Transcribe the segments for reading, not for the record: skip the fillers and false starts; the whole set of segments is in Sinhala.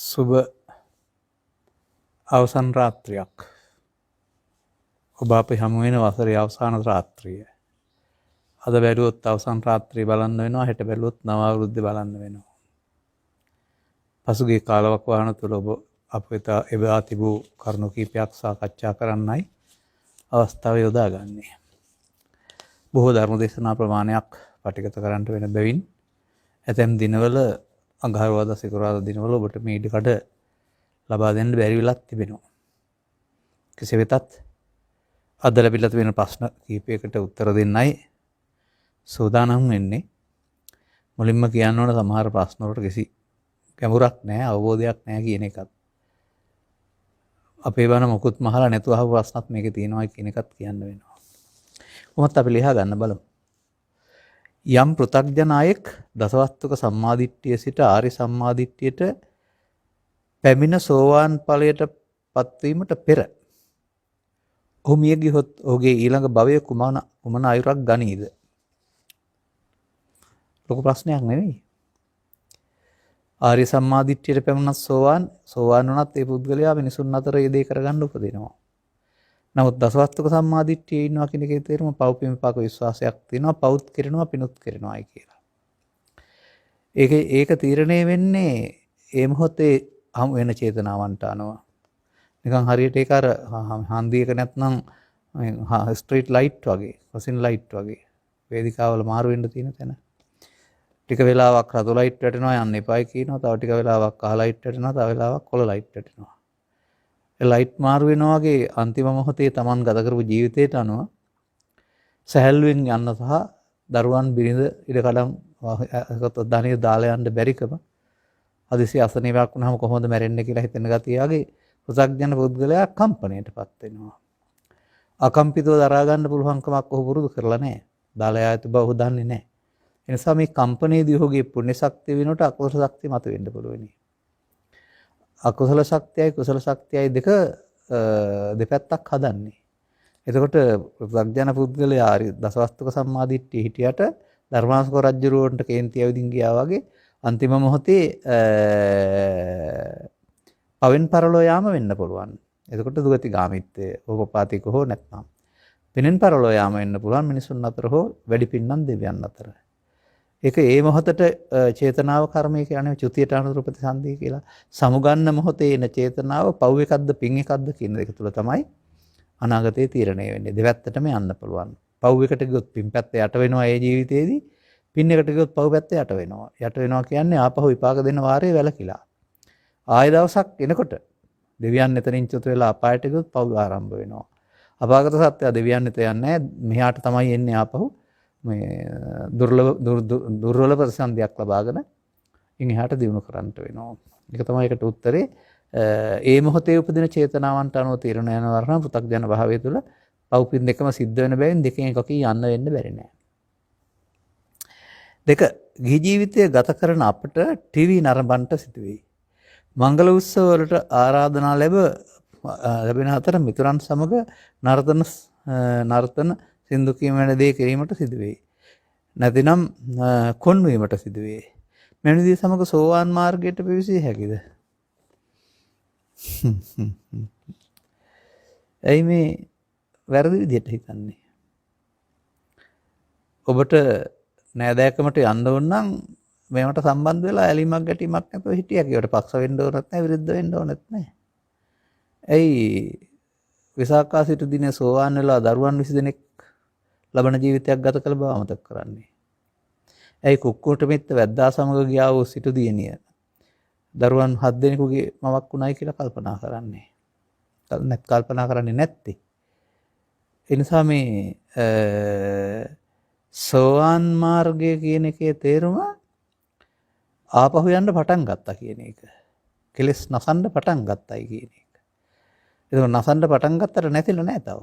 සුබ අවසන් රාත්‍රියක්. ඔබ අපි හමු වෙන වසරේ අවසාන රාත්‍රිය. අද බැලුවොත් අවසන් රාත්‍රිය බලන්න වෙනවා, හෙට බැලුවොත් නව අවුරුද්ද බලන්න වෙනවා. පසුගිය කාලවකවානුව තුළ ඔබ අප වෙත එබා තිබූ කරුණු කීපයක් සාකච්ඡා කරන්නයි අවස්ථාව යොදාගන්නේ. බොහෝ ධර්ම දේශනා ප්‍රමාණයක් පටිගත කරන්නට වෙන බැවින් ඇතැම් දිනවල අඟහරුවාදා සිකුරාදා දිනවල ඔබට මේ ඉඩකඩ ලබා දෙන්න බැරි වෙලක් තිබෙනවා. කෙසේ වෙතත් අද ලැබිලා තියෙන ප්‍රශ්න කීපයකට උත්තර දෙන්නයි සූදානම් වෙන්නේ. මුලින්ම කියන්න ඕන සමහර ප්‍රශ්න වලට කිසි ගැඹුරක් නැහැ, අවබෝධයක් නැහැ කියන එකත්. අපේ බණ මොකුත් මහලා නැතුව අහපු ප්‍රශ්නත් මේකේ තියෙනවා කියන එකත් කියන්න වෙනවා. කොහොමත් අපි ලියා ගන්න බලමු. යම් පෘථග්ජන අයෙක් දසවස්තුක සම්මාදිට්ඨිය සිට ආරි සම්මාදිට්ඨියට පැමිණ සෝවාන් ඵලයට පත්වීමට පෙර ඔහු මිය ගියොත් ඔහුගේ ඊළඟ භවයේ කුමන ආයුරක් ගනීද? ලොකු ප්‍රශ්නයක් නෙවෙයි. ආර්ය සම්මාදිට්ඨියට පැමුණත් සෝවාන් වුණත් ඒ පුද්ගලයා මිනිසුන් අතර ඒ දේ කරගන්න උපදිනවා. නමුත් දසවස්තුක සම්මාදිට්ඨියේ ඉන්නවා කියන එකේ තේරුම පව්පින් විපාක විශ්වාසයක් තියෙනවා, පවුත් කරනවා, පිනුත් කරනවායි කියලා. ඒක තීරණය වෙන්නේ ඒ මොහොතේ හමු වෙන චේතනාවන්ට අනුව. නිකන් හරියට ඒක අර හන්දියක නැත්නම් ස්ට්‍රීට් ලයිට් වගේ, කොසින් ලයිට් වගේ වේදිකාවල මාරු වෙන්න තියෙන තැන. ටික වෙලාවක් රතු ලයිට් වැටෙනවා යන්න එපායි කියනවා, තව ටික වෙලාවක් කහ ලයිට් වැටෙනවා, තව වෙලාවක් කොළ ලයිට් වැටෙනවා. ඒ ලයිට් මාරු වෙනවා වගේ අන්තිම මොහොතේ Taman ගත කරපු ජීවිතයට අනුව සැහැල්ලුවෙන් යන්න සහ දරුවන් බිරිඳ ඉඩකඩම් ධනෙ දාලා යන්න බැරිකම හදිසි අසනීපයක් වුණාම කොහොමද මැරෙන්නේ කියලා හිතෙන ගතිය වගේ පුසක්ජන පුද්ගලයා කම්පණයටපත් වෙනවා. අකම්පිතව දරා ගන්න පුළුවන්කමක් ඔහු පුරුදු කරලා නැහැ. දාලා යතු බව ඔහු දන්නේ නැහැ. ඒ නිසා මේ කම්පණයේදී ඔහුගේ පුණ්‍ය ශක්තිය වෙනුවට අකුසල ශක්තිය මත වෙන්න පුළුවන්. අකුසල ශක්තියයි කුසල ශක්තියයි දෙපැත්තක් හදන්නේ. එතකොට පුසක්ජන පුද්ගලයා දසවස්තුක සම්මාදිට්ඨිය හිටියට ධර්මාශෝක රජුරවන්ට කේන්ති ඇවිදින් ගියා වගේ අන්තිම මොහොතේ පවෙන් පරලෝ යාම වෙන්න පුළුවන්. එතකොට දුගති ගාමිත්වය ඕපපාතික හෝ නැත්නම් පිනෙන් පරලෝ යාම වෙන්න පුළුවන් මිනිසුන් අතර හෝ වැඩි පින්නම් දෙවියන් අතර. ඒක ඒ මොහොතට චේතනාව කර්මය කියන්නේ චුතියට අනුතර ප්‍රතිසන්දිය කියලා. සමුගන්න මොහොතේ එන චේතනාව පව් එකක්ද පින් එකක්ද කියන දෙක තුල තමයි අනාගතයේ තීරණය වෙන්නේ. දෙවැත්තටම යන්න පුළුවන්. පව් එකට ගියොත් පින් පැත්ත යට වෙනවා ඒ ජීවිතේදී. පින් එකට ගියොත් පව් පැත්ත යට වෙනවා. යට වෙනවා කියන්නේ ආපහු විපාක දෙන වාරේ වැලකිලා. ආය දවසක් එනකොට දෙවියන් එතනින් චුත වෙලා අපායට ගියොත් පව් ආරම්භ වෙනවා. අපාගත සත්‍ය දෙවියන් එත යන්නේ මෙහාට තමයි එන්නේ ආපහු මේ දුර්වල ප්‍රතිසන්දියක් ලබාගෙන ඉන් එහාට දිනු කරන්නට වෙනවා. ඒක තමයි ඒකට උත්තරේ. ඒ මොහොතේ උපදින චේතනාවන්ට අනුව තීරණ යන වරණ පෘථග්ජන භාවය තුළ පව් පින් දෙකම සිද්ධ වෙන බැවින් දෙකෙන් එකකින් යන්න වෙන්න බැරි නෑ. දෙක, ගිහි ජීවිතය ගත කරන අපට ටීවී නරඹන්නට සිදුවෙයි. මංගල උත්සව වලට ආරාධනා ලැබෙන අතර මිතුරන් සමග නර්තන සින්දු කීමන දේ කිරීමට සිදුවෙයි. නැතිනම් කොන් වීමට සිදුවේ. මෙවැනි දේ සමග සෝවාන් මාර්ගයට පිවිසිය හැකිද? ඇයි මේ වැරදි විදිහට හිතන්නේ? ඔබට නෑදෑකමට යන්න ඕන නම් මේවට සම්බන්ධ වෙලා ඇලීමක් ගැටීමක් නැතුව හිටියා කියවට පක්ෂ වෙන්න ඕනත් නැහැ, විරුද්ධ වෙන්න ඕනත් නැහැ. ඇයි විසාකා සිටු දිනේ සෝවාන් වෙලා දරුවන් 20 දෙනෙක් ලබන ජීවිතයක් ගත කළ බව අමතක කරන්නේ? ඇයි කුක්කුට මෙත්ත වැද්දා සමග ගියා වූ සිටු දියණිය දරුවන් 7 දෙනෙකුගේ මවක් වුණයි කියලා කල්පනා කරන්නේ? කල්පනා කරන්නේ නැත්තේ. ඒ නිසා මේ සෝවාන් මාර්ගය කියන එකේ තේරුම ආපහු යන්න පටන් ගත්තා කියන එක. කෙලස් නසන්න පටන් ගත්තයි කියන එක. ඒක නසන්න පටන් ගත්තට නැතිල නෑ තව.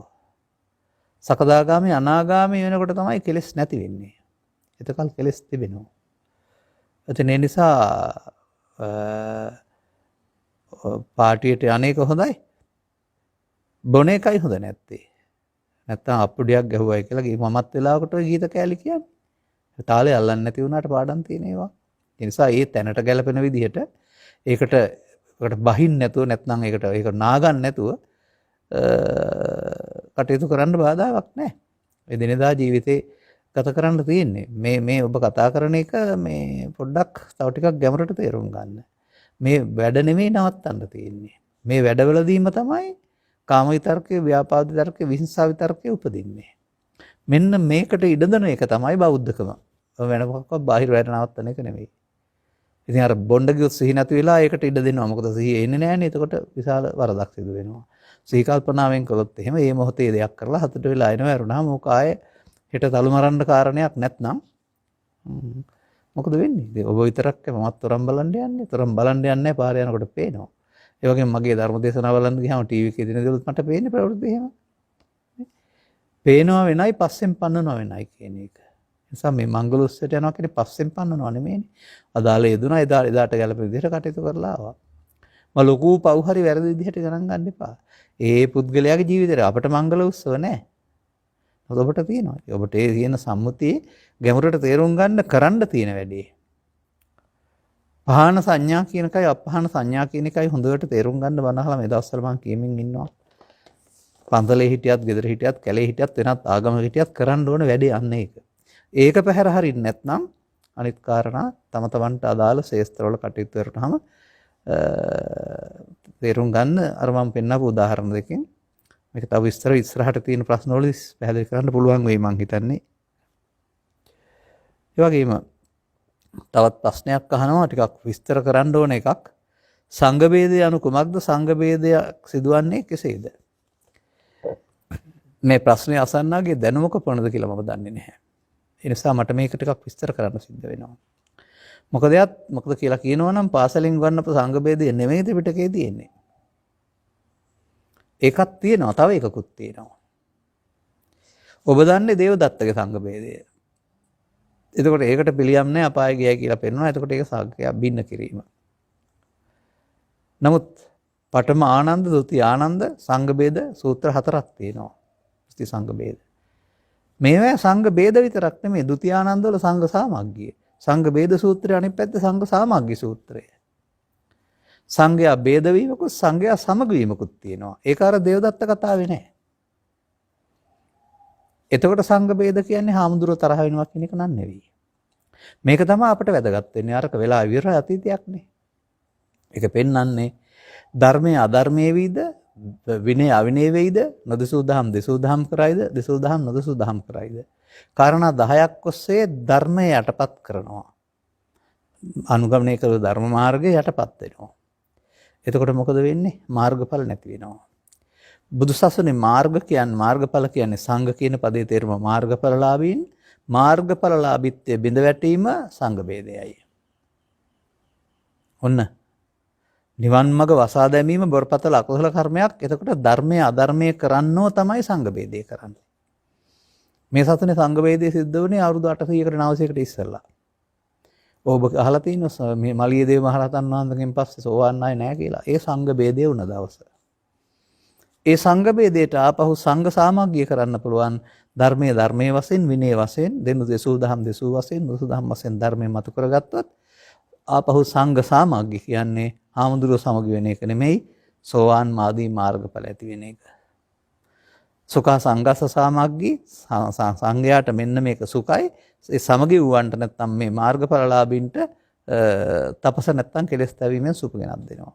සකදාගාමී අනාගාමී වෙනකොට තමයි කෙලස් නැති වෙන්නේ. එතකල් කෙලස් තිබෙනවා. ඒ නිසා පාටියට යන්නේක හොඳයි. බොන එකයි හොඳ නැත්තේ. නැත්තම් අප්පුඩියක් ගැහුවයි කියලා මමත් වෙලාවකට ඔය ගීත කෑලි කියන්නේ. තාලේ අල්ලන්නේ නැති වුණාට පාඩම් තියෙන ඒවා. ඒ නිසා ඒ තැනට ගැලපෙන විදිහට ඒකට ඒකට බහින්න නැතුව නැත්නම් ඒකට ඒක නාගන්න නැතුව කටයුතු කරන්න බාධාවක් නැහැ. එදිනෙදා ජීවිතේ ගත කරන්න තියෙන්නේ. මේ ඔබ කතා කරන එක මේ පොඩ්ඩක් තව ටිකක් ගැඹුරට තේරුම් ගන්න. මේ වැඩ නෙමෙයි නවත්තන්න තියෙන්නේ. මේ වැඩවලදීම තමයි කාම විතර්කයේ, ව්‍යාපාද විතර්කයේ, විහිංසාව විතර්කයේ උපදින්නේ. මෙන්න මේකට ඉඩ දෙන එක තමයි බෞද්ධකම. වෙන මොකක්වත් බාහිර වැඩ නවත්තන එක නෙමෙයි. ඉතින් අර බොණ්ඩ ගියොත් සිහි නැති වෙලා ඒකට ඉඩ දෙනවා. මොකද සිහිය එන්නේ නැහැනේ. එතකොට විශාල වරදක් සිදු වෙනවා. සිහි කල්පනාවෙන් කළොත් එහෙම මේ මොහොතේ දෙයක් කරලා හතට වෙලා එනවා වරුණාම ඕක ආයේ හෙට තලු මරන්න කාරණයක් නැත්නම් මොකද වෙන්නේ? ඉතින් ඔබ විතරක් මමත් තරම් බලන්න යන්නේ. තරම් බලන්න යන්නේ නැහැ. පාරේ යනකොට පේනවා. ඒ වගේම මගේ ධර්ම දේශනාව බලන්න ගියාම ටීවී එකේ දින දවල්ත් මට පේන්නේ ප්‍රවෘත්ති එහෙම. පේනවා වෙනයි පස්සෙන් පන්නනවා වෙනයි කියන එක. නිසා මේ මංගල උත්සවයට යනවා කියන්නේ පස්සෙන් පන්නනවා නෙමෙයිනේ. අදාළ යෙදුනා එදාට ගැලපෙන විදිහට කටයුතු කරලා ආවා. ලොකු පව් හරි වැරදි විදිහට ගණන් ගන්න එපා. ඒ පුද්ගලයාගේ ජීවිතේට අපට මංගල උත්සව නැහැ. ඔබට තියෙනවා. ඔබට ඒ තියෙන සම්මුතියේ ගැඹුරට තේරුම් ගන්න කරන්න තියෙන වැඩේ. පහන සංඥා කියන එකයි අපහන සංඥා කියන එකයි හොඳට තේරුම් ගන්න බනහලා මේ දවස්වල මම කියමින් ඉන්නවා. පන්සලේ හිටියත්, ගෙදර හිටියත්, කැලේ හිටියත්, වෙනත් ආගමක හිටියත් කරන්න ඕන වැඩේ අන්න ඒක. ඒක පැහැර හරින්නේ නැත්නම් අනිත් කාරණා තම තමන්ට අදාළ ශේස්ත්‍රවල කටයුතු කරනහම තේරුම් ගන්න අර මම පෙන්නපු උදාහරණ දෙකෙන් මේක තව ඉස්සරහට තියෙන ප්‍රශ්න වලදී පැහැදිලි කරන්න පුළුවන් වෙයි මං හිතන්නේ. ඒ වගේම තවත් ප්‍රශ්නයක් අහනවා ටිකක් විස්තර කරන්න ඕන එකක්. සංඝ ભેදය anu කුමක්ද? සංඝ ભેදයක් සිදුවන්නේ කෙසේද? මේ ප්‍රශ්නේ අසන්නාගේ දැනුම කොපමණද කියලා මම දන්නේ නැහැ. ඒ නිසා මට මේක ටිකක් විස්තර කරන්න සිද්ධ වෙනවා. මොකද කියලා කියනවා නම් පාසලෙන් ගන්නපු සංඝ ભેදය නෙමෙයි ත්‍රිපිටකයේ තියෙන්නේ. ඒකක් තියෙනවා, තව එකකුත් තියෙනවා. ඔබ දන්නේ දේවදත්තගේ සංඝ ભેදය. එතකොට ඒකට පිළියම් නැහැ අපාය ගියයි කියලා පෙන්වනවා. එතකොට ඒක සංඝයා බින්න කිරීම. නමුත් පඨම ආනන්ද, ဒုတိ ආනන්ද සංඝ ભેද සූත්‍ර 4ක් තියෙනවා. ස්ති සංඝ ભેද. මේවා සංඝ ભેද විතරක් නෙමෙයි ဒုတိ ආනන්ද වල සංඝ සාමග්ගිය. සංඝ ભેද සූත්‍රය අනිත් පැත්තේ සංඝ සාමග්ගි සූත්‍රය. සංඝයා ભેද වීමකුත් සංඝයා සමග වීමකුත් තියෙනවා. ඒක අර දේවදත්ත කතාවේ නැහැ. එතකොට සංඝ ભેද කියන්නේ හාමුදුරුවෝ තරහ වෙනවා කියන එක නන් නෙවෙයි. මේක තමයි අපිට වැදගත් වෙන්නේ. අරක වෙලා ඉවර අතීතයක් නේ. ඒක පෙන්වන්නේ ධර්මයේ අධර්මයේ වේද, විනය අවිනය වේද, නොදසූ දහම් දසූ දහම් කරයිද, දසූ දහම් නොදසූ දහම් කරයිද. කාරණා 10ක් ඔස්සේ ධර්මය යටපත් කරනවා. අනුගමනය කළ ධර්ම මාර්ගය යටපත් වෙනවා. එතකොට මොකද වෙන්නේ? මාර්ගඵල නැති වෙනවා. බුදුසසුනේ මාර්ගඵල කියන්නේ සංඝ කියන පදේ තේරුම මාර්ගඵලලාභීන්. මාර්ගඵලලාභීත්වයේ බිඳ වැටීම සංඝ ભેදයයි. ඔන්න නිවන් මඟ වසා දැමීම බොරපතල අකුසල කර්මයක්. එතකොට ධර්මයේ අධර්මයේ කරන්නෝ තමයි සංඝ ભેදය කරන්නේ. මේ සතුනේ සංඝ ભેදය සිද්ධ වුණේ අවුරුදු 800කට 900කට ඉස්සෙල්ලා. ඔබ අහලා තියෙනවා මේ මලියදේව මහරහතන් වහන්සේගෙන් පස්සේ සෝවාන් ආයේ නැහැ කියලා. ඒ සංඝ ભેදය වුණ දවස. ඒ සංඝ ભેදයට ආපහු සංඝ සාමග්ගිය කරන්න පුළුවන් ධර්මයේ වශයෙන්, විනය වශයෙන්, දසූ දහම් දසූ වශයෙන්, දසූ දහම් වශයෙන් ධර්මයේ මතු කරගත්තොත් ආපහු සංඝ සාමග්ගිය කියන්නේ හාමුදුරුවෝ සමග වෙන එක නෙමෙයි, සෝවාන් මාදී මාර්ගඵල ඇති වෙන එක. සුඛා සංඝස සාමග්ගී සංඝයාට මෙන්න මේක සුඛයි. ඒ සමගි වූවන්ට නැත්තම් මේ මාර්ගඵලලාභින්ට තපස නැත්තම් කෙලස් තැවීමෙන් සුඛ ගෙනත් දෙනවා.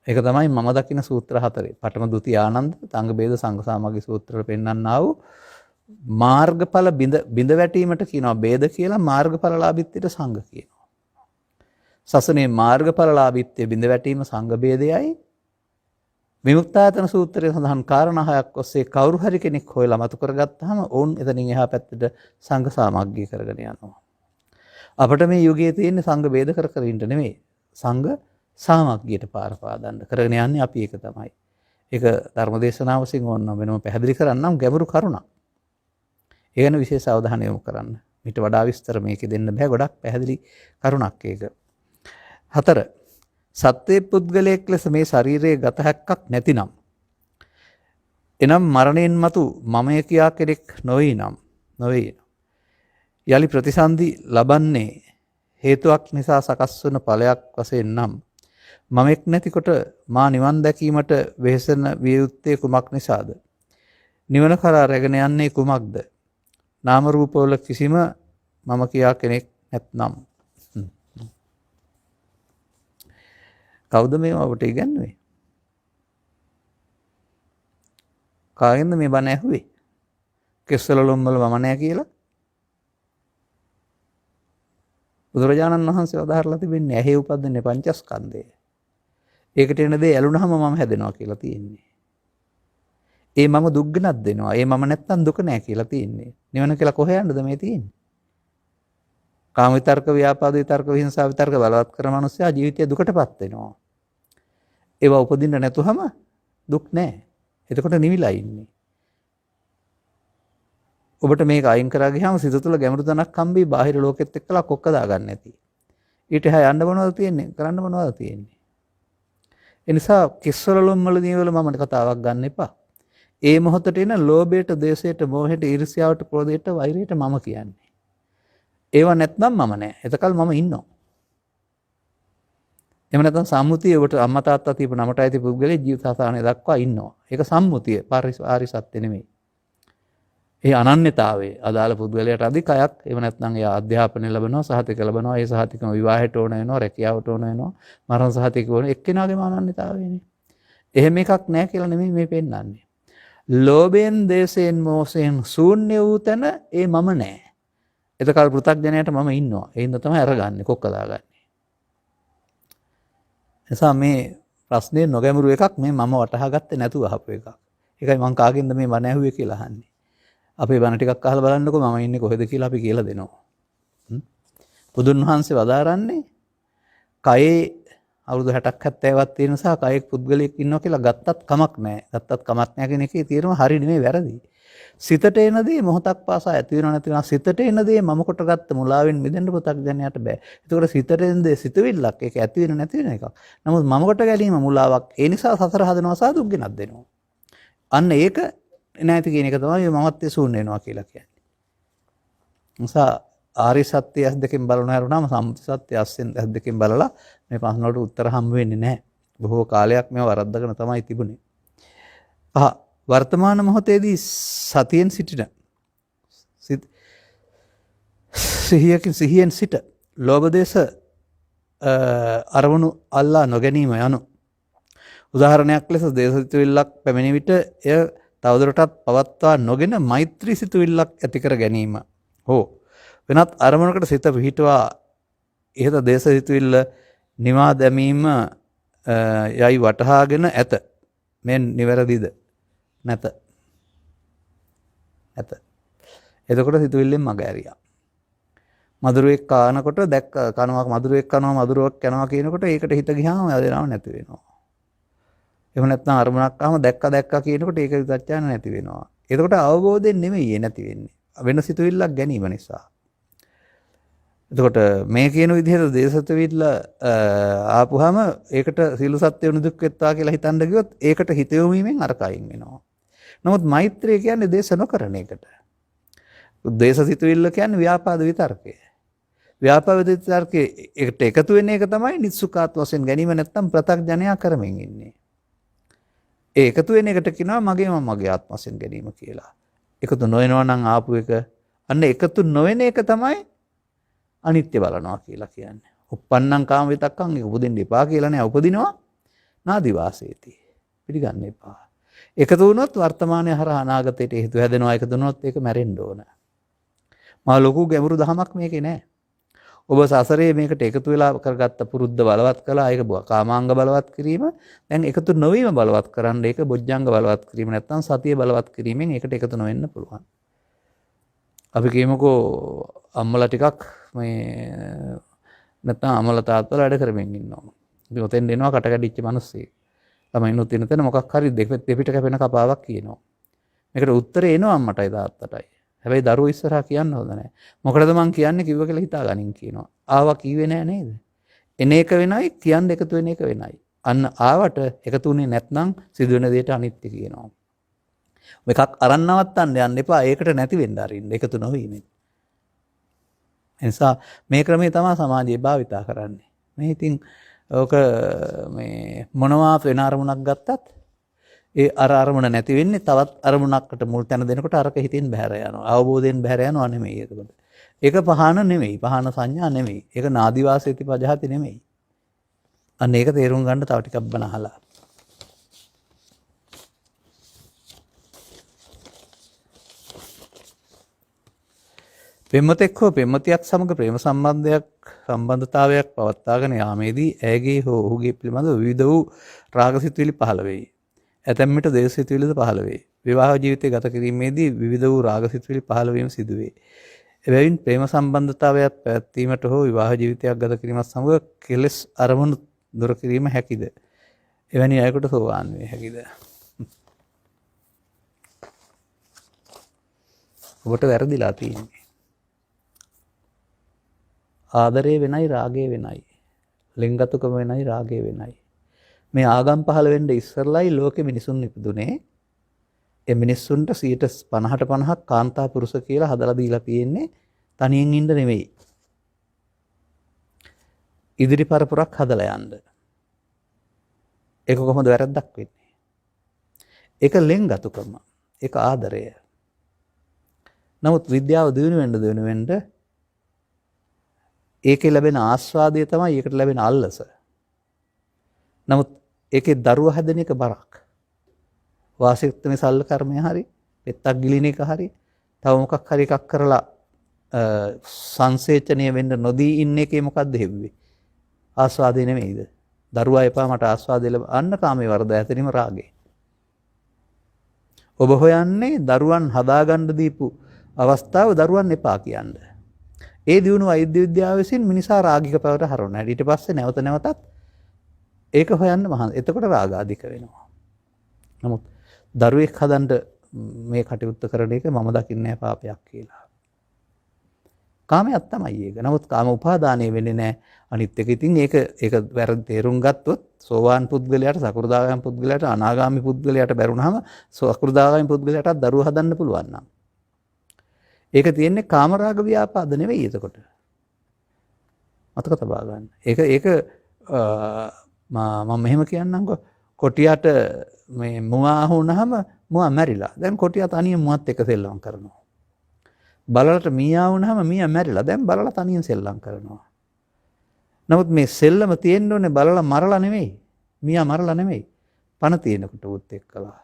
ඒක තමයි මම දකින සූත්‍ර 4. පඨම ဒုတိ ආනන්ද සංඝ ભેද සංඝ සාමග්ගී සූත්‍රවල පෙන්වන්නා වූ මාර්ගඵල බිඳ වැටීමට කියනවා ભેද කියලා, මාර්ගඵලලාභිත්වයට සංඝ කියනවා. සසනේ මාර්ගඵලලාභිත්වයේ බිඳ වැටීම සංඝ ભેදයයි. විමුක්තායතන සූත්‍රයේ සඳහන් කාරණා 6ක් ඔස්සේ කවුරු හරි කෙනෙක් හොයලා මතු කරගත්තාම ඔවුන් එතනින් එහා පැත්තට සංඝ සාමග්ගිය කරගෙන යනවා. අපිට මේ යුගයේ තියෙන සංඝ ભેද කර ඉන්න නෙමෙයි. සංඝ සාමග්ගියට පාර පාදන්න කරගෙන යන්නේ අපි ඒක තමයි. ඒක ධර්මදේශනාවකින් ඕනනම් වෙනම පැහැදිලි කරන්නම් ගැඹුරු කරුණක්. ඒ ගැන විශේෂ අවධානය යොමු කරන්න. ඊට වඩා විස්තර මේකේ දෙන්න බෑ. ගොඩක් පැහැදිලි කරුණක් ඒක. 4. සත්වයේ පුද්ගලයෙක් ලෙස මේ ශරීරයේ ගත හැක්කක් නැතිනම් එනම් මරණයෙන් මතු මමය කියා කෙනෙක් නොවේ නම් යලි ප්‍රතිසන්දි ලබන්නේ හේතුවක් නිසා සකස් වන ඵලයක් වශයෙන් නම් මමෙක් නැතිකොට මා නිවන් දැකීමට වෙහෙසන විය යුත්තේ කුමක් නිසාද? නිවන කරා රැගෙන යන්නේ කුමක්ද? නාම රූපවල කිසිම මම කියා කෙනෙක් නැත්නම්. කවුද මේ අපට ඉගැන්වුවේ? කාගෙන්ද මේ බණ ඇහුවේ? කෙස්සලොම් වල මම නැහැ කියලා? බුදුරජාණන් වහන්සේ වදාහරලා තිබෙන්නේ ඇහි උපදින්නේ පංචස්කන්ධය. ඒකට එන දේ ඇලුනහම මම හැදෙනවා කියලා තියෙන්නේ. ඒ මම දුක් ගෙනත් දෙනවා. ඒ මම නැත්තම් දුක නැහැ කියලා තියෙන්නේ. නිවන කියලා කොහේ යන්නද මේ තියෙන්නේ? කාම විතර්ක, ව්‍යාපාද විතර්ක, විහිංසා විතර්ක බලවත් කරන මනුස්සයා ජීවිතය දුකටපත් වෙනවා. ඒවා උපදින්න නැතුවම දුක් නැහැ. එතකොට නිවිලා ඉන්නේ. ඔබට මේක අයින් කරා ගියාම සිත තුළ ගැඹුරු තනක් හම්බී බාහිර ලෝකෙත් එක්කලා කොක්ක දාගන්න නැති. ඊට එහා යන්න මොනවද තියෙන්නේ? කරන්න මොනවද තියෙන්නේ? ඒ නිසා කිස්සලොම් වල දිනවල මම කතාවක් ගන්න එපා. ඒ මොහොතට එන ලෝභයට, දේශයට, මෝහයට, ඊර්ෂ්‍යාවට, ක්‍රෝධයට, වෛරයට මම කියන්නේ. ඒවා නැත්නම් මම නෑ. එතකල් මම ඉන්නවා. එහෙම නැත්නම් සම්මුතිය ඔබට අම්මා තාත්තා තියපු නමට ඇති පුද්ගලයා ජීවිත සාසනය දක්වා ඉන්නවා. ඒක සම්මුතිය, ආරි සත්‍ය නෙමෙයි. ඒ අනන්‍යතාවයේ අදාළ පුද්ගලයාට අධිකයක්. එහෙම නැත්නම් එයා අධ්‍යාපනය ලැබෙනවා, සහතික ලැබෙනවා. ඒ සහතිකම විවාහයට ඕන වෙනවා, රැකියාවට ඕන වෙනවා, මරණ සහතික ඕන එක්කෙනාගේම අනන්‍යතාවයනේ. එහෙම එකක් නෑ කියලා නෙමෙයි මේ පෙන්නන්නේ. ලෝභයෙන්, දේශයෙන්, මෝහයෙන් ශූන්‍ය වූ තැන ඒ මම නෑ. එතකල් පෘථග්ජනයට මම ඉන්නවා. ඒ හින්දා තමයි අරගන්නේ, කොක්ක දාගන්නේ. එසා මේ ප්‍රශ්නේ නොගැඹුරු එකක්, මේ මම වටහා ගත්තේ නැතුව අහපු එකක්. ඒකයි මං කාගෙන්ද මේ බණ ඇහුවේ කියලා අහන්නේ. අපේ බණ ටිකක් අහලා බලන්නකෝ මම ඉන්නේ කොහෙද කියලා අපි කියලා දෙනවා. බුදුන් වහන්සේ වදාරන්නේ කයේ අවුරුදු 60ක් 70ක් තියෙන නිසා කයේ පුද්ගලයෙක් ඉන්නවා කියලා ගත්තත් කමක් නැහැ. ගත්තත් කමක් නැහැ කියන එකේ තියෙනවා හරි නෙමෙයි වැරදි. සිතට එන දේ මොහොතක් පාසා ඇති වෙනව නැති වෙනව. සිතට එන දේ මම කොට ගත්ත මුලාවෙන් මිදෙන්න පුතග්ජනයට බෑ. ඒකෝට සිතට එන දේ සිතවිල්ලක්. ඒක ඇති වෙන නැති වෙන එකක්. නමුත් මම කොට ගැලීම මුලාවක්. ඒ නිසා සතර හදනවා සහ දුක් ගෙනත් දෙනවා. අන්න ඒක නැති කියන එක තමයි මමත්වයේ ශූන්‍ය වෙනවා කියලා කියන්නේ. නිසා ආරි සත්‍ය ඇස් දෙකෙන් බලන හැරුණාම සම්මුති සත්‍ය ඇස් දෙකෙන් බලලා මේ ප්‍රශ්න වලට උත්තර හම්බ වෙන්නේ නැහැ. බොහෝ කාලයක් මේව වරද්දගෙන තමයි තිබුණේ. වර්තමාන මොහොතේදී සතියෙන් සිටින සිහියෙන් සිට ලෝභ දේශ අරමුණු අල්ලා නොගැනීම යනු උදාහරණයක් ලෙස දේශසිතුවිල්ලක් පැමිණි විට එය තවදුරටත් පවත්වා නොගෙන මෛත්‍රී සිතුවිල්ලක් ඇති කර ගැනීම හෝ වෙනත් අරමුණකට සිත පිහිටවා ඉහත දේශසිතුවිල්ල නිවා දැමීම යයි වටහාගෙන ඇත. මේ නිවැරදිද? නැත. එතකොට සිතුවිල්ලෙන් මග ඇරියා. මధుරෙක් කානකොට දැක්ක කනවා මధుරෙක් කනවා මధుරවක් යනවා කියනකොට ඒකට හිත ගියාම වැදෙනව නැති වෙනවා. එහෙම නැත්නම් අරමුණක් ආවම දැක්කා කියනකොට ඒක විචාරණ නැති වෙනවා. එතකොට අවබෝධයෙන් නෙමෙයි නැති වෙන්නේ. වෙන සිතුවිල්ලක් ගැනීම නිසා. එතකොට මේ කියන විදිහට දේශසිතුවිල්ල ආපුහම ඒකට සීල සත්‍ය උනුදුක් වෙත්වා කියලා හිතන්න ගියොත් ඒකට හිත යොමීමෙන් අරකයින් වෙනවා. නමුත් මෛත්‍රිය කියන්නේ දේශ නොකරන එකට. දේශසිතුවිල්ල කියන්නේ ව්‍යාපාද විතර්කය. ව්‍යාපාද විතර්කයේ එකට එකතු වෙන එක තමයි නිස්සුකාත් වශයෙන් ගැනීම නැත්තම් ප්‍රත්‍යඥයා කරමින් ඉන්නේ. ඒ එකතු වෙන එකට කියනවා මගේ ආත්ම වශයෙන් ගැනීම කියලා. එකතු නොවෙනවා නම් ආපු එක අන්න එකතු නොවන එක තමයි අනිත්‍ය බලනවා කියලා කියන්නේ. උප්පන්නං කාම විතක්කං ඒක උපදින්න එපා කියලා නෑ. උපදිනවා නාදි වාසේති. පිළිගන්න එපා. එකතු වුණොත් වර්තමානයේ හරහා අනාගතයට හේතු හැදෙනවා. එකතු වුණොත් ඒක මැරෙන්න ඕන. මා ලොකු ගැඹුරු දහමක් මේකේ නෑ. ඔබ සසරේ මේකට එකතු වෙලා කරගත්ත පුරුද්ද බලවත් කළා. ඒක කාමාංග බලවත් කිරීම. දැන් එකතු නොවීම බලවත් කරන්න ඒක බොජ්ජංග බලවත් කිරීම නැත්නම් සතිය බලවත් කිරීමෙන් ඒකට එකතු නොවෙන්න පුළුවන්. අපි කියමුකෝ අම්මලා ටිකක් මේ නැත්නම් අම්මලා තාත්තලා වැඩ කරමින් ඉන්නවා. ඉතින් ඔතෙන් එනවා කට කැඩිච්ච මිනිස්සෙක්. ළමයිනුත් ඉන්න තැන මොකක් හරි දෙපිට කැපෙන කපාවක් කියනවා. මේකට උත්තරේ එනවා අම්මටයි තාත්තටයි. හැබැයි දරුවෝ ඉස්සරහා කියන්න හොඳ නැහැ. මොකටද මං කියන්නේ කිව්ව කියලා හිතා ගනින් කියනවා. ආවා කිව්වේ නෑ නේද? එන එක වෙනයි කියන්න එකතු වෙන එක වෙනයි. අන්න ආවට එකතුුනේ නැත්නම් සිදුවෙන දෙයට අනිත්‍ය කියනවා. එකක් අරන් නවත්තන්න යන්න එපා. ඒකට නැති වෙන්න අරින්න එකතු නොවීමෙන්. එනිසා මේ ක්‍රමයේ තමයි සමාජයේ භාවිතා කරන්නේ. මේ ඉතින් ඕක මේ මොනවා වෙන අරමුණක් ගත්තත් ඒ අරමුණ නැති වෙන්නේ තවත් අරමුණකට මුල් තැන දෙනකොට අරක හිතින් බැහැර යනවා. අවබෝධයෙන් බැහැර යනවා නෙමෙයි එතකොට. ඒක පහන නෙමෙයි. පහන සංඥා නෙමෙයි. ඒක නාදිවාසීති පජහති නෙමෙයි. අන්න ඒක තේරුම් ගන්න තව ටිකක් බණ අහලා. පෙම්වතෙක් හෝ පෙම්වතියක් සමග ප්‍රේම සම්බන්ධතාවයක් පවත්වාගෙන යාමේදී ඇයගේ හෝ ඔහුගේ පිළිබඳ විවිධ වූ රාගසිතුවිලි පහළ වෙයි. ඇතැම් විට දේශසිතුවිලිද පහළ වේ. විවාහ ජීවිතය ගත කිරීමේදී විවිධ වූ රාගසිතුවිලි පහළ වීම සිදු වේ. එබැවින් ප්‍රේම සම්බන්ධතාවයක් පැවැත්වීමට හෝ විවාහ ජීවිතයක් ගත කිරීමත් සමග කෙලෙස් අරමුණු දුර කිරීම හැකිද? එවැනි අයකට සෝවාන් වේ හැකිද? ඔබට වැරදිලා තියෙන්නේ. ආදරය වෙනයි රාගය වෙනයි. ලිංගතුකම වෙනයි රාගය වෙනයි. මේ ආගම් පහළ වෙන්න ඉස්සරලයි ලෝකෙ මිනිසුන් ඉපදුනේ. ඒ මිනිස්සුන්ට 50% කාන්තා පුරුෂ කියලා හදලා දීලා තියෙන්නේ තනියෙන් ඉන්න නෙමෙයි. ඉදිරි පරපුරක් හදලා යන්න. ඒක කොහොමද වැරද්දක් වෙන්නේ? ඒක ලිංගතුකම. ඒක ආදරය. නමුත් විද්‍යාව දිනු වෙන්න ඒකේ ලැබෙන ආස්වාදය තමයි ඒකට ලැබෙන අල්ලස. නමුත් ඒකේ දරුවා හැදෙන එක බරක්. වාසිකත්වයේ සල්ල කර්මය හරි, පෙත්තක් ගිලින එක හරි, තව මොකක් හරි එකක් කරලා සංසේචනය වෙන්න නොදී ඉන්න එකේ මොකද්ද හෙව්වේ? ආස්වාදේ නෙමෙයිද? දරුවා එපා මට ආස්වාදේ අන්න කාමයේ වර්ධය ඇතනීම රාගේ. ඔබ හොයන්නේ දරුවන් හදාගන්න දීපු අවස්ථාව දරුවන් එපා කියන්නේ. ඒ දියුණු වෛද්‍ය විද්‍යාව විසින් මිනිසා රාගික පැවට හරවනවා. ඊට පස්සේ නැවත නැවතත් ඒක හොයන්න මහා. එතකොට රාග අධික වෙනවා. නමුත් දරුවෙක් හදන්න මේ කටයුත්ත කරන එක මම දකින්නේ පාපයක් කියලා. කාමයක් තමයි ඒක. නමුත් කාම උපාදානය වෙන්නේ නැහැ. අනිත් එක ඉතින් ඒක වැරදි තේරුම් ගත්තොත් සෝවාන් පුද්ගලයාට, සකෘදාගාමී පුද්ගලයාට, අනාගාමී පුද්ගලයාට බැරුණාම සකෘදාගාමී පුද්ගලයාටත් දරුවෝ හදන්න පුළුවන් නම්. ඒක තියෙන්නේ කාමරාග ව්‍යාපාද නෙවෙයි එතකොට. මතක තබා ගන්න. ඒක මම මෙහෙම කියන්නම්කො. කොටියට මේ මුවා වුණාම මුවා මැරිලා. දැන් කොටියා තනියෙන් මුවත් එක්ක සෙල්ලම් කරනවා. බලලට මීයා වුණාම මීයා මැරිලා. දැන් බලලා තනියෙන් සෙල්ලම් කරනවා. නමුත් මේ සෙල්ලම තියෙන්න ඕනේ බලලා මරලා නෙවෙයි. මීයා මරලා නෙවෙයි. පණ තියෙනකොට උත් එක්කලා.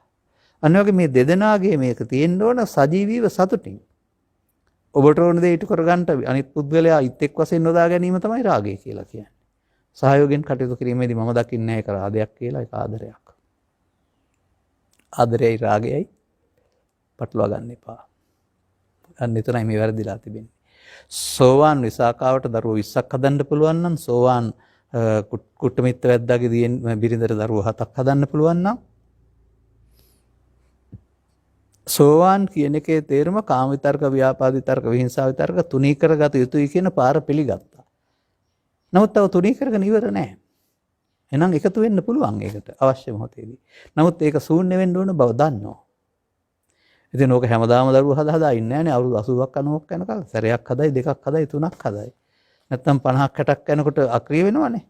අන්න වගේ මේ දෙදෙනාගේ මේක තියෙන්න ඕන සජීවීව සතුටින්. ඔබට ඕන දේ ඉටු කරගන්න අනිත් පුද්ගලයා ඉත් එක් වශයෙන් නොදා ගැනීම තමයි රාගය කියලා කියන්නේ. සහයෝගයෙන් කටයුතු කිරීමේදී මම දකින්නේ ඒක රාගයක් කියලා, ඒක ආදරයක්. ආදරයයි රාගයයි පටලවා ගන්න එපා. අන්න එතනයි මේ වැරදිලා තිබෙන්නේ. සෝවාන් විසාකාවට දරුවෝ 20ක් හදන්න පුළුවන් නම්, සෝවාන් කුට්ටමිත්ත වැද්දාගේ දියෙන් බිරිඳට දරුවෝ 7ක් හදන්න පුළුවන් නම්, සෝවාන් කියන එකේ තේරුම කාම විතර්ක, ව්‍යාපාද විතර්ක, විහිංසාව විතර්ක තුනී කරගත යුතුයි කියන පාර පිළිගත්තා. නමුත් තව තුනී කරගෙන ඉවර නැහැ. එහෙනම් එකතු වෙන්න පුළුවන් ඒකට අවශ්‍ය මොහොතේදී. නමුත් ඒක ශූන්‍ය වෙන්න ඕන බව දන්නවා. ඉතින් ඕක හැමදාම දරුවෝ හදා ඉන්නේ නැහනේ. අවුරුදු 80ක් 90ක් යනකල් සැරයක් හදයි, දෙකක් හදයි, තුනක් හදයි. නැත්තම් 50ක් 60ක් යනකොට අක්‍රිය වෙනවනේ.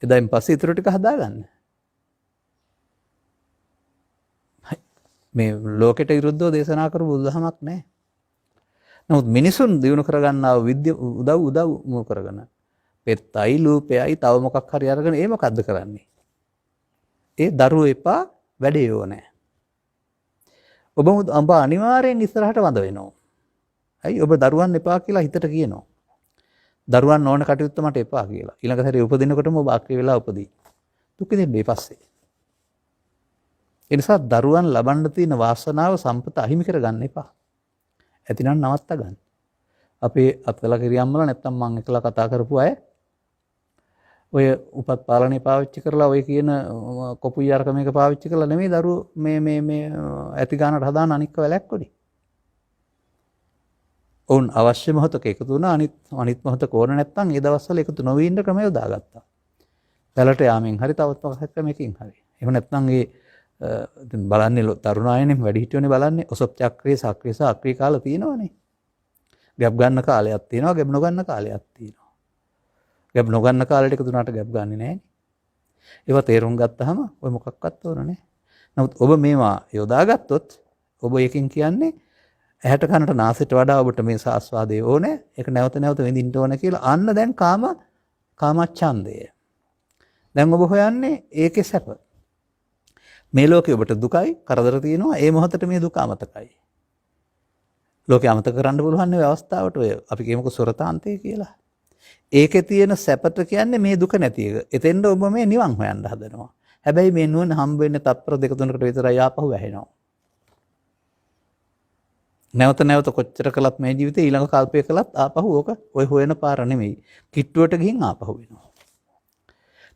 එදායින් පස්සේ ඊටු ටික හදාගන්න. මේ ලෝකෙට විරුද්ධව දේශනා කරපු බුදුදහමක් නැහැ. නමුත් මිනිසුන් දිනු කරගන්නා උදව් මුල් කරගෙන පෙත්තයි, ලූපයයි, තව මොකක් හරි අරගෙන ඒ මොකද්ද කරන්නේ? ඒ දරුවෝ එපා වැඩේ ඕනේ. ඔබ අනිවාර්යෙන් ඉස්සරහට වඳ වෙනවා. ඇයි ඔබ දරුවන් එපා කියලා හිතට කියනවා. දරුවන් ඕන කටයුත්ත මට එපා කියලා. ඊළඟ සැරේ උපදිනකොටම ඔබ අක්‍රිය වෙලා උපදී. දුක් විඳින්න පස්සේ. ඒ නිසා දරුවන් ලබන්න තියෙන වාසනාව සම්පත අහිමි කරගන්න එපා. ඇතිනම් නවත්ත ගන්න. අපේ අත්කල කිරියම්මල නැත්තම් මම එකලා කතා කරපු අය ඔය උපත් පාලනය පාවිච්චි කරලා ඔය කියන කොපුයි අරක මේක පාවිච්චි කරලා නෙමෙයි දරුවෝ මේ ඇති ගන්නට හදාන අනික්ක වැලැක්කොඩි. ඔවුන් අවශ්‍ය මොහොතක එකතු වුණා, අනිත් මොහොතක ඕන නැත්තම් ඒ දවස්වල එකතු නොවී ඉන්න ක්‍රමය යොදාගත්තා. පැලට යාමෙන් හරි තවත් මොකක් ක්‍රමයකින් හරි. එහෙම නැත්නම් ඒ බලන්නේ තරුණ අයනේ, වැඩිහිටියෝනේ බලන්නේ ඔසොප් චක්‍රයේ සක්‍රිය සහ අක්‍රිය කාල තියෙනවනේ. ගැප් ගන්න කාලයක් තියෙනවා, ගැප් නොගන්න කාලයක් තියෙනවා. ගැබ් නොගන්න කාලෙට එකතු වුණාට ගැබ් ගන්නෙ නැහැ. ඒවා තේරුම් ගත්තාම ඔය මොකක්වත් ඕන නැහැ. නමුත් ඔබ මේවා යොදාගත්තොත් ඔබ එකකින් කියන්නේ ඇහැට කනට නාසයට වඩා ඔබට මේ ආස්වාදය ඕනේ. ඒක නැවත නැවත විඳින්න ඕන කියලා. අන්න දැන් කාමච්ඡන්දය. දැන් ඔබ හොයන්නේ ඒකේ සැප. මේ ලෝකේ ඔබට දුකයි, කරදර තියෙනවා. ඒ මොහොතේ මේ දුක අමතකයි. ලෝකේ අමතක කරන්න පුළුවන් නේ අවස්ථාවට ඔය අපි කියමුකෝ සොරතාන්තය කියලා. ඒකේ තියෙන සැපත කියන්නේ මේ දුක නැති එක. එතෙන්ද ඔබ මේ නිවන් හොයන්න හදනවා. හැබැයි මේ නුවණ හම්බ වෙන්නේ තත්පර දෙක තුනකට විතරයි ආපහු වැහෙනවා. නැවත නැවත කොච්චර කළත් මේ ජීවිතේ ඊළඟ කල්පය කළත් ආපහු ඕක ඔය හොයන පාර නෙමෙයි. කිට්ටුවට ගිහින් ආපහු වෙනවා.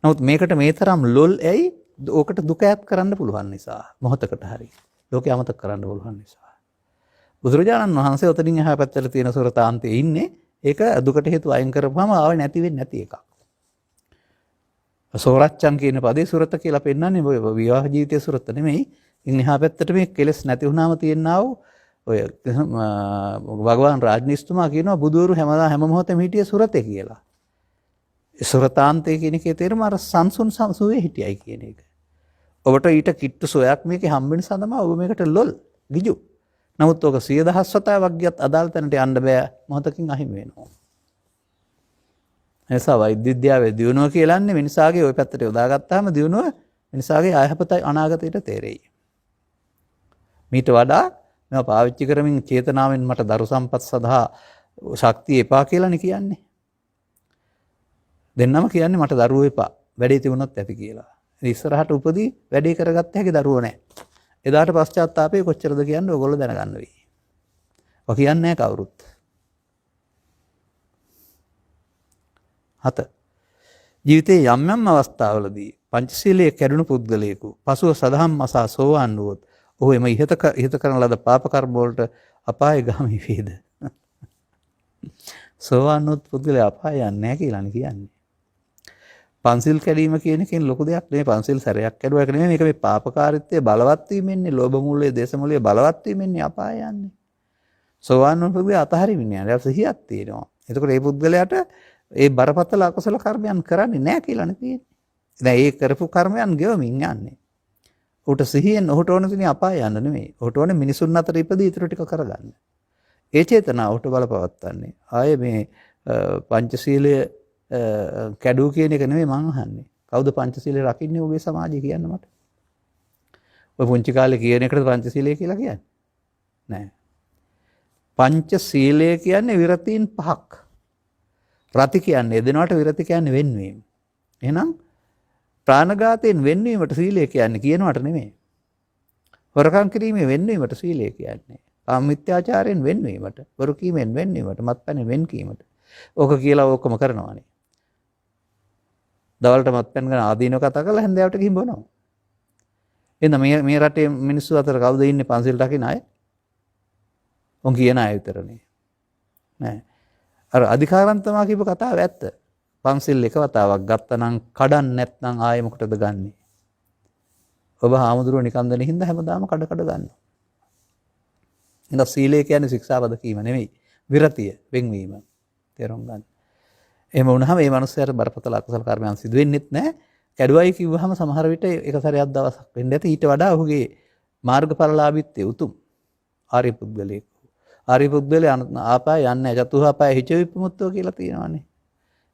නමුත් මේකට මේ තරම් ලොල් ඇයි? ඕකට දුක ඈත් කරන්න පුළුවන් නිසා. මොහොතකට හරි. ලෝකේ අමතක කරන්න පුළුවන් නිසා. බුදුරජාණන් වහන්සේ ඔතනින් එහා පැත්තට තියෙන සුරතාන්තයේ ඉන්නේ. ඒක දුකට හේතු අයින් කරපුවාම ආව නැති වෙන්නේ නැති එකක්. සෝරච්චන් කියන පදේ සුරත කියලා පෙන්නන්නේ විවාහ ජීවිතයේ සුරත නෙමෙයි. ඉන් එහා පැත්තට මේ කෙලස් නැති වුණාම තියෙනා වූ ඔය භගවාන් රාජ්‍යස්තුමා කියනවා බුදුවරු හැම මොහොතෙම හිටියේ සුරතේ කියලා. ඒ සුරතාන්තය කියන එකේ තේරුම අර සංසුන් සුවේ හිටියයි කියන එක. ඔබට ඊට කිට්ටු සොයක් මේකේ හම්බෙන සඳම ඔබ මේකට ලොල් ගිජු. නමුත් ඔක 100,000 වතාවක් ගියත් අදාළ තැනට යන්න බෑ මොහොතකින් අහිමි වෙනවා. එනිසා වෛද්‍ය විද්‍යාවේ දියුණුව කියලාන්නේ මිනිසාගේ ওই පැත්තට යොදාගත්තාම දියුණුව මිනිසාගේ අයහපත අනාගතයට තේරෙයි. මීට වඩා මේවා පාවිච්චි කරමින් චේතනාවෙන් මට දරු සම්පත් සඳහා ශක්තිය එපා කියලානේ කියන්නේ. දෙන්නම කියන්නේ මට දරුවෝ එපා. වැඩේ තිබුණොත් ඇති කියලා. ඉස්සරහට උපදී වැඩේ කරගත්ත හැකි දරුවෝ නැහැ. එදාට පශ්චාත්තාපය කොච්චරද කියන්නේ ඔයගොල්ලෝ දැනගන්න වෙයි. ඔය කියන්නේ නැහැ කවුරුත්. 7. ජීවිතයේ යම් යම් අවස්ථාවලදී පංචශීලයේ කැඩුණු පුද්ගලයෙකු පසුව සදහම් අසා සෝවාන් වුවොත් ඔහු එම ඉහත කරන ලද පාප කර්ම වලට අපායගාමී වේද? සෝවාන් වුත් පුද්ගලයා අපාය යන්නේ නැහැ කියලානේ කියන්නේ. පන්සිල් කැඩීම කියන එකෙන් ලොකු දෙයක් නෙමෙයි. පන්සිල් සැරයක් කැඩුවා එක නෙමෙයි. මේක මේ පාපකාරීත්වයේ බලවත් වීමෙන්නේ, ලෝභ මූලයේ, දේශ මූලයේ බලවත් වීමෙන්නේ අපාය යන්නේ. සෝවාන් වුත් පුද්ගලයා අතහරින්නේ නැහැ. ඒක සිහියක් තියෙනවා. එතකොට මේ පුද්ගලයාට ඒ බරපතල අකුසල කර්මයන් කරන්නේ නැහැ කියලානේ තියෙන්නේ. දැන් ඒ කරපු කර්මයන් ගෙවමින් යන්නේ. උට සිහියෙන් ඔහුට ඕන තියෙන අපාය යන්න නෙමෙයි. ඔහුට ඕනේ මිනිසුන් අතර ඉපදී ඊටු ටික කරගන්න. ඒ චේතනාව ඔහුට බලපවත්තන්නේ. ආයේ මේ පංචශීලය කැඩූ කියන එක නෙමෙයි මං අහන්නේ. කවුද පංචශීලය රකින්නේ ඔබේ සමාජයේ කියන්න මට? ඔය පුංචි කාලේ කියන එකට පංචශීලය කියලා කියන්නේ නෑ. පංචශීලය කියන්නේ විරතීන් 5ක්. රති කියන්නේ දෙනවට විරති කියන්නේ වෙන්වීම. එහෙනම් ප්‍රාණඝාතයෙන් වෙන්වීමට සීලය කියන්නේ කියනවට නෙමෙයි. හොරකම් කිරීමේ වෙන්වීමට සීලය කියන්නේ. කාමමිත්‍යාචාරයෙන් වෙන්වීමට, වරු කීමෙන් වෙන්වීමට, මත්පැන් වෙන්වීමට. ඕක කියලා ඕකම කරනවානේ. දවල්ට මත්පැන් ගැන ආදීනව කතා කරලා හැන්දෑවට ගිහින් බොනවා. එහෙනම් මේ රටේ මිනිස්සු අතර කවුද ඉන්නේ පන්සිල් රකින්න අය? උන් කියන අය විතරනේ. නෑ. අර අධිකාරන්තමා කියපු කතාව ඇත්ත. පන්සිල් එක වතාවක් ගත්තනම් කඩන්න නැත්නම් ආයෙ මොකටද ගන්නෙ? ඔබ හාමුදුරුවෝ නිකන් දෙන හින්දා හැමදාම කඩ ගන්නවා. එහෙනම් සීලය කියන්නේ ශික්ෂාපද කීම නෙමෙයි. විරතිය, වෙන්වීම. තේරුම් ගන්න. එහෙම වුණාම මේ මනුස්සයාට බරපතල අකුසල කර්මයන් සිදු වෙන්නෙත් නැහැ. කැඩුවයි කිව්වහම සමහර විට එක සැරයක් දවසක් වෙන්න ඇති. ඊට වඩා ඔහුගේ මාර්ගඵලලාභීත්වය උතුම්. ආර්ය පුද්ගලයෙක්. ආර්ය පුද්ගලයා ආපාය යන්නේ නැහැ. චතුහාපාය හිච විපමුක්තෝ කියලා තියෙනවානේ.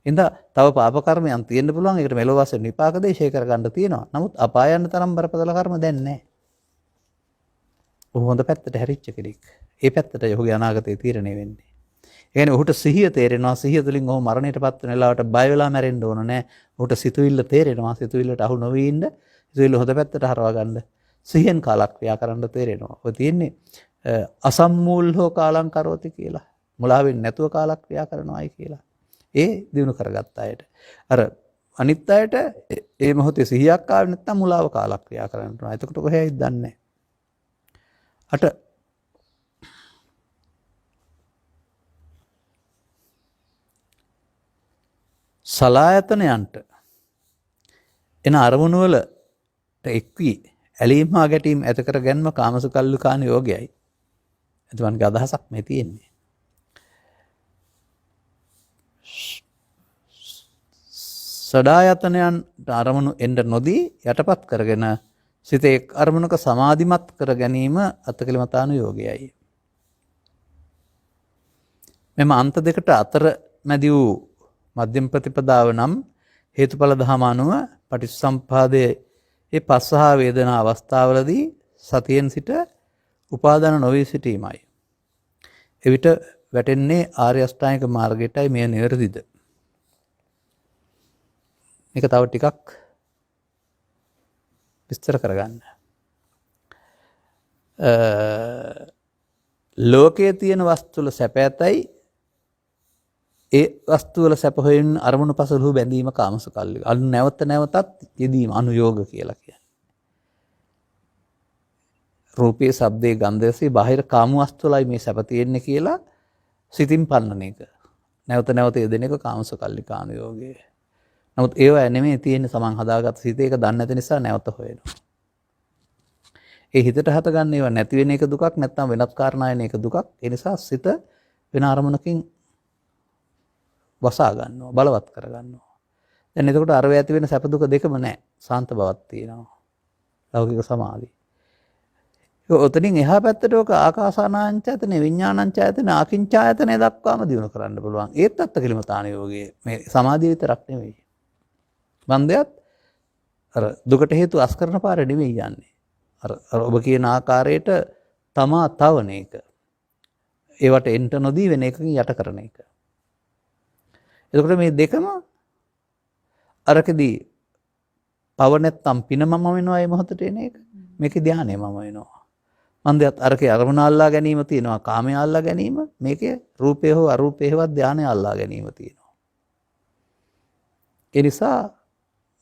ඉතින් තව පාප කර්මයන් තියෙන්න පුළුවන්. ඒකට මෙලොව වශයෙන් විපාක දේශය කරගන්න තියෙනවා. නමුත් අපාය යන තරම් බරපතල කර්ම දැන් නැහැ. ඔහු හොඳ පැත්තට හැරිච්ච කෙනෙක්. ඒ පැත්තට ඔහුගේ අනාගතය තීරණය වෙන්නේ. ඒ කියන්නේ ඔහුට සිහිය තේරෙනවා. සිහිය තුළින් ඔහු මරණයටපත් වෙන වෙලාවට බය වෙලා මැරෙන්න ඕන නැහැ. ඔහුට සිතුවිල්ල තේරෙනවා. සිතුවිල්ලට අහු නොවී ඉන්න. සිතුවිල්ල හොඳ පැත්තට හරවා ගන්න. සිහියෙන් කාලක්‍රියා කරන්න තේරෙනවා. ඔය තියෙන්නේ අසම්මූල්හෝ කාලං කරෝති කියලා. මුලාවෙන් නැතුව කාලක්‍රියා කරනවායි කියලා. ඒ දිනු කරගත්ත අයට. අර අනිත් අයට ඒ මොහොතේ සිහියක් ආවේ නැත්නම් මුලාව කාලක්‍රියා කරනවා. එතකොට කොහේයිද දන්නේ නැහැ. 8 සලායතනයන්ට එන අරමුණු වලට එක්වී ඇලීම් හා ගැටීම් ඇති කර ගැනීම කාමසුකල්ලිකාන යෝගයයි. එතුමන්ගේ අදහසක් මේ තියෙන්නේ. සඩායතනයන් අරමුණු එන්න නොදී යටපත් කරගෙන සිතේ අරමුණක සමාධිමත් කර ගැනීම අත්කලමතානුයෝගයයි. මෙම අන්ත දෙකට අතර මැදි වූ මධ්‍යම ප්‍රතිපදාව නම් හේතුඵල දහම අනුව පටිච්චසමුප්පාදයේ පස්සහා වේදනා අවස්ථාවලදී සතියෙන් සිට උපාදාන නොවී සිටීමයි. එවිට වැටෙන්නේ ආර්ය අෂ්ටාංගික මාර්ගයටයි මෙය නිවැරදිද? මේක තව ටිකක් විස්තර කරගන්න. ලෝකයේ තියෙන වස්තු වල සැප ඇතයි ඒ වස්තු වල සැප හොයන අරමුණු පසළු බැඳීම කාමසුකල්ලි. අනු නැවත නැවතත් යෙදීම අනුയോഗ කියලා කියන්නේ. රූපයේ, ශබ්දයේ, ගන්ධයේ බාහිර කාම වස්තු වලයි මේ සැප තියෙන්නේ කියලා සිතින් පන්නන එක. නැවත නැවත යෙදෙන එක කාමසුකල්ලි කානුയോഗය. නමුත් ඒව නෙමෙයි තියෙන්නේ සමන් හදාගත්ත සිතේ එක දන්නේ නැති නිසා නැවත හොයනවා. ඒ හිතට හත ගන්න ඒවා නැති වෙන එක දුකක් නැත්නම් වෙනත් කාරණායන එක දුකක්. ඒ නිසා සිත වෙන අරමුණකින් වසා ගන්නවා, බලවත් කර ගන්නවා. දැන් එතකොට අර වේ ඇති වෙන සැප දුක දෙකම නැහැ. සාන්ත බවක් තියෙනවා. ලෞකික සමාධි. ඒ ඔතනින් එහා පැත්තට ඔක ආකාසානාංචයතන, විඥානංචයතන, ආකින්චායතන දක්වාම දිනු කරන්න පුළුවන්. ඒත් අත්කලමතාන යෝගයේ මේ සමාධිය විතරක් නෙවෙයි. බන්දයත් අර දුකට හේතු අස්කරන පාර නෙවෙයි යන්නේ. අර ඔබ කියන ආකාරයට තමා තවන එක. ඒවට එන්ට නොදී වෙන එකකින් යට කරන එක. එතකොට මේ දෙකම අරකදී පව නැත්තම් පින මම වෙනවා මේ මොහොතට එන එක. මේකේ ධානය මම වෙනවා. මන්දයත් අරකේ අරමුණ අල්ලා ගැනීම තියෙනවා, කාමය අල්ලා ගැනීම. මේකේ රූපේ හෝ අරූපේ හේවත් ධානය අල්ලා ගැනීම තියෙනවා. ඒ නිසා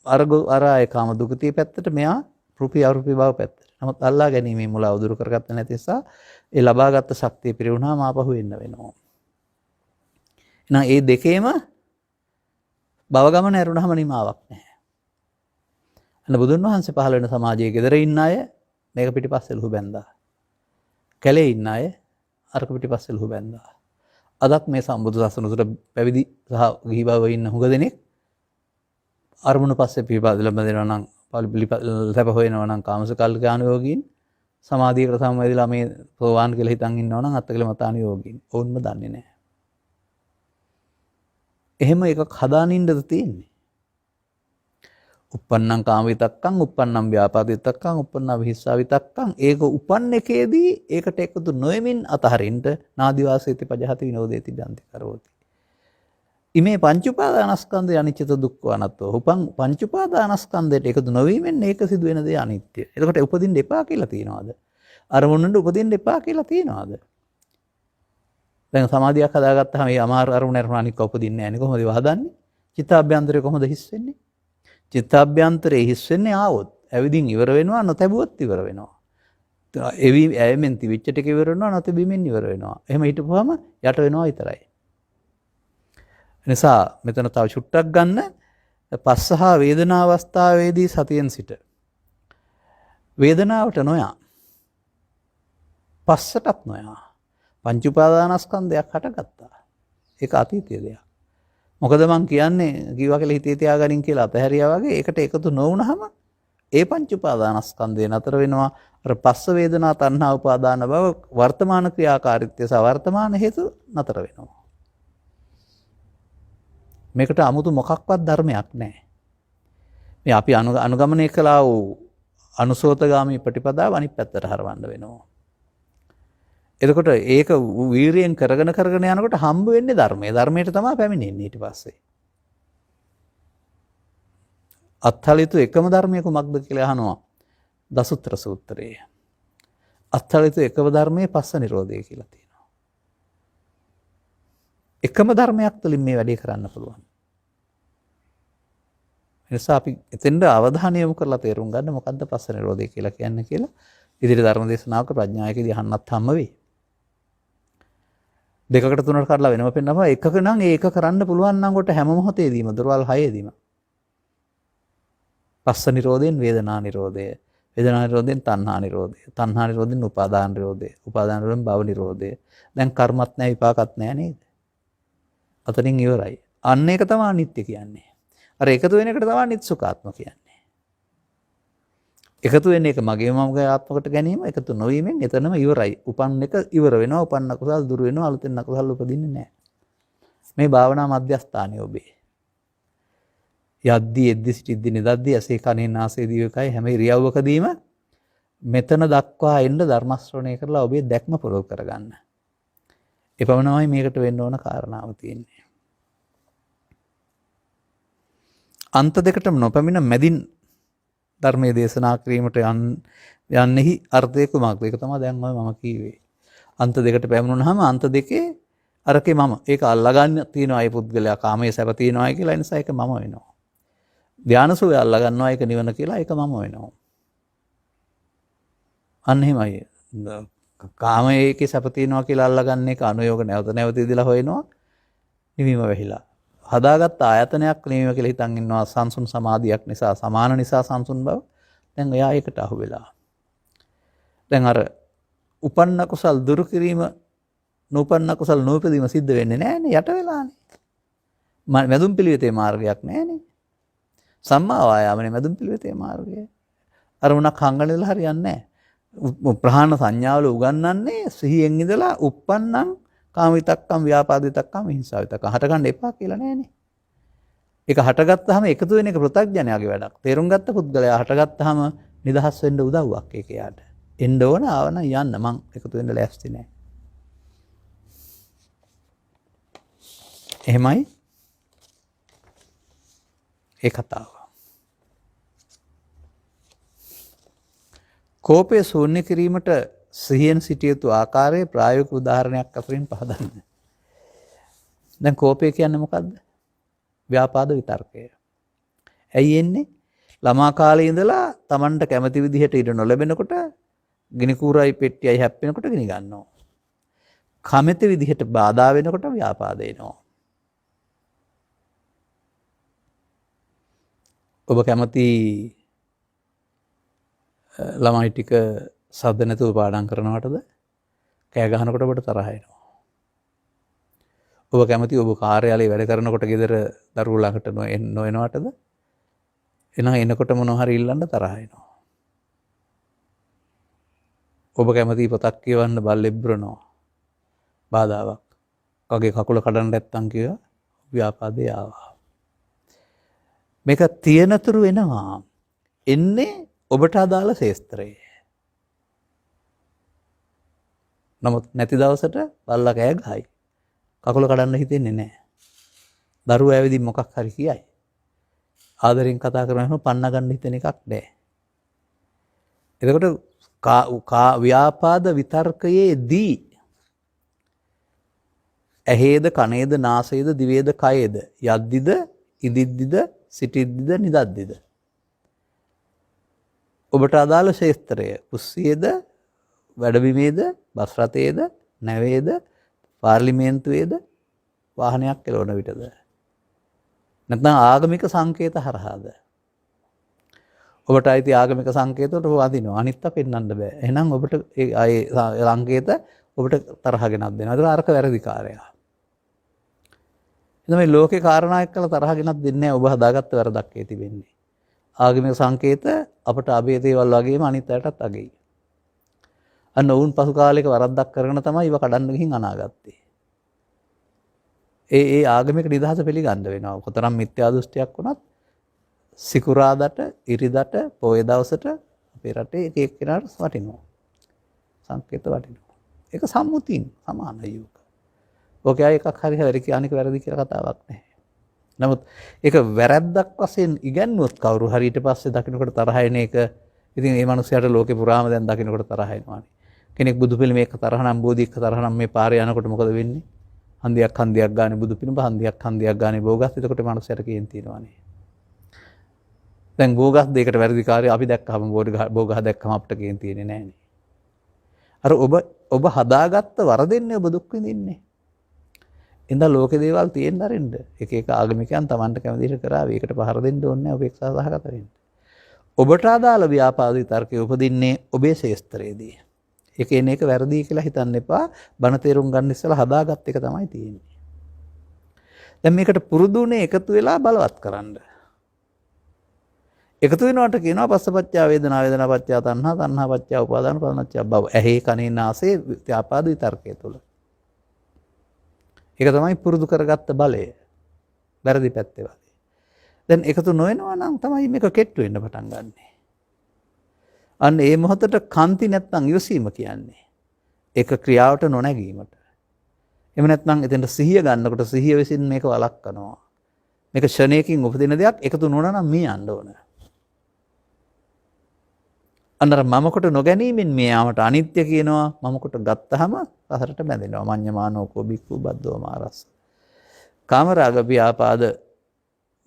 අර ඒ කාම දුගතිය පැත්තට මෙයා රූපී අරූපී භව පැත්තට. නමුත් අල්ලා ගැනීමේ මුලාව දුරු කරගත්ත නැති නිසා ඒ ලබාගත් ශක්තිය පිරුණාම ආපහු එන්න වෙනවා. එහෙනම් මේ දෙකේම භව ගමන ඇරුණාම නිමාවක් නැහැ. අන්න බුදුන් වහන්සේ පහළ වෙන සමාජයේ ගෙදර ඉන්න අය මේක පිටිපස්සේ ලුහු බැඳා. කැලේ ඉන්න අය අරක පිටිපස්සේ ලුහු බැඳා. අදත් මේ සම්බුදු සසුන තුළ පැවිදි සහ ගිහි බව ඉන්න හුඟ දෙනෙක් අරමුණු පස්සේ පිළිපදලා බඳිනවා නම් සැප හොයනවා නම් කාමසුකල්ලිකාන යෝගීන්, සමාධියකට සමවැදිලා මේ සෝවාන් කියලා හිතන් ඉන්නවා නම් අත්කලමතාන යෝගීන්. ඕන්ම දන්නේ නැහැ. එහෙම එකක් හදානින්නද තියෙන්නේ. uppannam කාම විතක්කං, uppannam ව්‍යාපාද විතක්කං, uppannam විහිස්සා විතක්කං. ඒක උපන් එකේදී ඒකට එකතු නොෙමින් අතහරින්න නාදිවාසීති පජහති විනෝදේති ජන්ති කරෝති. ඉමේ පංච උපාදානස්කන්ධය අනිච්චත දුක්ඛ අනාත්තෝ. උපන් පංච උපාදානස්කන්ධයට එකතු නොවීමෙන් ඒක සිදු වෙන දේ අනිත්‍ය. එතකොට උපදින්න එපා කියලා තියනවාද? අරමුණෙන් උපදින්න එපා කියලා තියනවාද? දැන් සමාධියක් හදාගත්තාම මේ අමාරු අරමුණ අරමුණ අනික උපදින්නේ නැහැ නේ. කොහොමද වහදන්නේ? චිත්තාභ්‍යන්තරේ කොහොමද හිස් වෙන්නේ? චිත්තාභ්‍යන්තරේ හිස් වෙන්නේ ආවොත්. ඇවිදින් ඉවර වෙනවා, නොතැබුවොත් ඉවර වෙනවා. ඇයමෙන් තිවිච්ච ටික ඉවර වෙනවා, නොතැබීමෙන් ඉවර වෙනවා. එහෙම හිටපුවාම යට වෙනවා විතරයි. නිසා මෙතන තව චුට්ටක් ගන්න. පස්සහ වේදනා අවස්ථාවේදී සතියෙන් සිට වේදනාවට නොයා, පස්සටත් නොයා. පංච උපාදානස්කන්ධයක් හටගත්තා. ඒක අතීතයේ දෙයක්. මොකද මං කියන්නේ කිව්වා කියලා හිතේ තියාගනින් කියලා අතහැරියා වගේ ඒකට එකතු නොවුනහම ඒ පංච උපාදානස්කන්ධය නතර වෙනවා. අර පස්ස වේදනා තණ්හා උපාදාන බව වර්තමාන ක්‍රියාකාරීත්වය සහ වර්තමාන හේතු නතර වෙනවා. මේකට 아무තු මොකක්වත් ධර්මයක් නැහැ. මේ අපි අනුගමනය කළා වූ අනුසෝතගාමී ප්‍රතිපදාව අනිත් පැත්තට හරවන්න වෙනවා. එතකොට ඒක වීරියෙන් කරගෙන යනකොට හම්බ වෙන්නේ ධර්මයේ. ධර්මයට තමයි පැමිණෙන්නේ ඊට පස්සේ. අත්හලිතු එකම ධර්මයේ කුමක්ද කියලා අහනවා දසුත්‍ර සූත්‍රයේ. අත්හලිතු එකම ධර්මයේ පස්ස නිරෝධය කියලා තියෙනවා. එකම ධර්මයක් තුළින් මේ වැඩේ කරන්න පුළුවන්. ඒ නිසා අපි එතෙන්ද අවධානය යොමු කරලා තේරුම් ගන්න මොකද්ද පස්ස නිරෝධය කියලා කියන්නේ කියලා ඉදිරි ධර්ම දේශනාවක ප්‍රඥායකදී අහන්නත් හම්බ වෙයි. දෙකකට තුනකට කඩලා වෙනම පෙන්නනවා. එකක නම් ඒක කරන්න පුළුවන් නම් කොට හැම මොහොතේදීම දොරවල් 6ෙදීම පස්ස නිරෝධයෙන් වේදනා නිරෝධය, වේදනා නිරෝධයෙන් තණ්හා නිරෝධය, තණ්හා නිරෝධයෙන් උපාදාන නිරෝධය, උපාදාන නිරෝධයෙන් භව නිරෝධය. දැන් කර්මත් නැහැ, විපාකත් නැහැ නේද? අතනින් ඉවරයි. අන්න ඒක තමයි අනිත්‍ය කියන්නේ. අර එකතු වෙන එකට තමයි නිත්සුකාත්ම කියන්නේ. එකතු වෙන එක මගේ මමගේ ආත්මකට ගැනීම එකතු නොවීමෙන් එතනම ඉවරයි. උපන් එක ඉවර වෙනවා. උපන්න කුසල් දුර වෙනවා. අලුතෙන් අකුසල් උපදින්නේ නැහැ. මේ භාවනා මධ්‍යස්ථානයේ ඔබේ. යද්දී එද්දි සිටිද්දි නිදද්දි ඇසේ කනේ නාසයේ දිවකයි හැම ඉරියව්වකදීම මෙතන දක්වා එන්න ධර්ම ශ්‍රවණය කරලා ඔබේ දැක්ම පුරුදු කරගන්න. එපමණමයි මේකට වෙන්න ඕන කාරණාව තියෙන්නේ. අන්ත දෙකටම නොපැමිණ මැදින් ධර්මයේ දේශනා කිරීමට යන්නේහි අර්ථය කුමක්ද? ඒක තමයි දැන් මම කිව්වේ. අන්ත දෙකට පැමිණුනහම අන්ත දෙකේ අරකේ මම ඒක අල්ලගන්න තියෙනවා. ඒ පුද්ගලයා කාමයේ සැප තියෙනවායි කියලා නිසා ඒක මම වෙනවා. ධානසෝය අල්ලගන්නවා ඒක නිවන කියලා ඒක මම වෙනවා. අන්න එහෙමයි. කාමයේ සැප තියෙනවා කියලා අල්ලගන්න එක අනුയോഗ නැවත නැවත ඉදලා හොයනවා. නිවීම වෙහිලා. හදාගත්ත ආයතනයක් නිවීම කියලා හිතන් ඉන්නවා සංසුන් සමාධියක් නිසා සමාන නිසා සංසුන් බව. දැන් එයා ඒකට අහු වෙලා. දැන් අර උපන්න කුසල් දුරු කිරීම නූපන්න කුසල් නූපදීම සිද්ධ වෙන්නේ නැහනේ යට වෙලානේ. මැදුම් පිළිවෙතේ මාර්ගයක් නැහනේ. සම්මා වායාමනේ මැදුම් පිළිවෙතේ මාර්ගය. අර මොනක් හංගනදලා හරියන්නේ නැහැ. ප්‍රහාණ සංඥාවල උගන්වන්නේ සිහියෙන් ඉඳලා uppannam කාමිතක්කම් ව්‍යාපාදිතක්කම් හිංසාවිතක්කම් හට ගන්න එපා කියලා නෑනේ. ඒක හටගත්තාම එකතු වෙන එක පෘථග්ජනයාගේ වැඩක්. තේරුම් ගත්ත පුද්ගලයා හටගත්තාම නිදහස් වෙන්න උදව්වක් ඒක යාට. එන්න ඕන ආවන යන්න මං එකතු වෙන්න ලෑස්ති නෑ. එහෙමයි ඒ කතාව. කෝපය ශූන්‍ය කිරීමට සිහියෙන් සිටිය යුතු ආකාරයේ ප්‍රායෝගික උදාහරණයක් අතරින් පහදන්න. දැන් කෝපය කියන්නේ මොකද්ද? ව්‍යාපාද විතර්කය. ඇයි එන්නේ? ළමා කාලේ ඉඳලා Tamanට කැමති විදිහට ඉඩ නොලැබෙනකොට ගිනි කූරයි පෙට්ටියයි හැප්පෙනකොට ගිනි ගන්නවා. කැමති විදිහට බාධා වෙනකොට ව්‍යාපාද එනවා. ඔබ කැමති ළමයි ටික සද්ද නැතුව පාඩම් කරනවටද කෑ ගහනකොට ඔබට තරහ එනවා. ඔබ කැමති ඔබ කාර්යාලයේ වැඩ කරනකොට ගෙදර දරුවෝ ළඟට නොඑනවටද එනකොට මොනවා හරි ඉල්ලන්න තරහ එනවා. ඔබ කැමති පොතක් කියවන්න බල්ලෙක් බ්‍රනවා බාධාවක්. කගේ කකුල කඩන්න නැත්තම් කිය ව්‍යාපාදේ ආවා. මේක තියෙනතුරු වෙනවා. එන්නේ ඔබට අදාළ ශේස්ත්‍රයේ. නමුත් නැති දවසට බල්ලා කෑ ගහයි. කකුල කඩන්න හිතෙන්නේ නැහැ. දරුවා ඇවිදින් මොකක් හරි කියයි. ආදරෙන් කතා කරනකොට පන්න ගන්න හිතෙන එකක් නැහැ. එතකොට ව්‍යාපාද විතර්කයේදී ඇහේද කනේද නාසයේද දිවේද කයේද යද්දිද ඉදිද්දිද සිටිද්දිද නිදද්දිද ඔබට අදාළ ශේස්ත්‍රය කුස්සියේද වැඩබිමේද බස් රථයේද නැවේද පාර්ලිමේන්තුවේද වාහනයක් කෙලවන විටද නැත්නම් ආගමික සංකේත හරහාද ඔබට අයිති ආගමික සංකේත වලට වදිනවා අනිත්ත පෙන්වන්න බෑ එහෙනම් ඔබට ඒ සංකේත ඔබට තරහ ගෙනත් දෙනවා ඒක අරක වැරදිකාරයා එතන මේ ලෝකේ කාරණා එක්කලා තරහ ගෙනත් දෙන්නේ නැහැ ඔබ හදාගත්ත වැරදක් ඒ තිබෙන්නේ ආගමික සංකේත අපට අබේ දේවල් වගේම අනිත් අයටත් අගෙයි. අන්න වුන් පසු කාලයක වරද්දක් කරගෙන තමයි ඉව කඩන්න ගිහින් අනාගත්තේ. ඒ ආගමික නිදහස පිළිගන්න වෙනවා. කොතරම් මිත්‍යා දෘෂ්ටියක් වුණත් සිකුරාදට, ඉරිදට, පොය දවසට අපේ රටේ එක එක්කෙනාට වටිනවා. සංකේත වටිනවා. ඒක සම්මුතියින් සමාන යුග. ඔකයි එකක් හරි අනික වැරදි කියලා කතාවක් නැහැ. නමුත් ඒක වැරද්දක් වශයෙන් ඉගැන්වුවොත් කවුරු හරි ඊට පස්සේ දකින්නකොට තරහ එන එක ඉතින් මේ මිනිස්යාට ලෝකේ පුරාම දැන් දකින්නකොට තරහ එනවානේ. කෙනෙක් බුදු පිළිමේ එක තරහ නම් බෝධියක තරහ නම් මේ පාරේ යනකොට මොකද වෙන්නේ? හන්දියක් ගානේ බුදු පිළිම හන්දියක් ගානේ බෝගස් එතකොට මිනිස්යාට කේන් තියනවානේ. දැන් බෝගස් දෙයකට වැරදිකාරය අපි දැක්කම බෝගහ දැක්කම අපිට කේන් තියෙන්නේ නැහනේ. අර ඔබ හදාගත්ත වරදෙන්නේ ඔබ දුක් විඳින්නේ. ඉඳ ලෝක දේවල් තියෙන්න අරින්න එක එක ආගමිකයන් Tamanට කැමති විදිහට කරාවි. ඒකට පහර දෙන්න ඕනේ නැහැ උපේක්ෂා සහගත වෙන්න. ඔබට අදාළ ව්‍යාපාද විතර්කය උපදින්නේ ඔබේ ශේස්ත්‍රයේදී. ඒක එන එක වැරදි කියලා හිතන්න එපා. බණ තේරුම් ගන්න ඉස්සලා හදාගත්ත එක තමයි තියෙන්නේ. දැන් මේකට පුරුදුනේ එකතු වෙලා බලවත් කරන්න. එකතු වෙනවට කියනවා පස්සපච්චා වේදනා වේදනා පච්චා තණ්හා තණ්හා පච්චා උපාදාන උපාදානච්චා භව. ඇහි කනේ නාසයේ ව්‍යාපාද විතර්කයේ තුල. ඒක තමයි පුරුදු කරගත්ත බලය. වැරදි පැත්තේ වගේ. දැන් එකතු නොවෙනවා නම් තමයි මේක කෙට්ටු වෙන්න පටන් ගන්නෙ. අන්න ඒ මොහොතට කන්ති නැත්නම් ඉවසීම කියන්නේ. ඒක ක්‍රියාවට නොනැගීමට. එහෙම නැත්නම් එතෙන්ට සිහිය ගන්නකොට සිහිය විසින් මේක වළක්වනවා. මේක ෂණයකින් උපදින දෙයක් එකතු නොවුණා නම් මේ යන්න ඕන. අන්නර මමකට නොගැනීමෙන් මෙයාමට අනිත්‍ය කියනවා මමකට ගත්තාම සසරට බැඳෙනවා. මඤ්ඤමානෝකෝ බික්ඛු බද්දෝ මාරස්ස. කාමරාග ව්‍යාපාද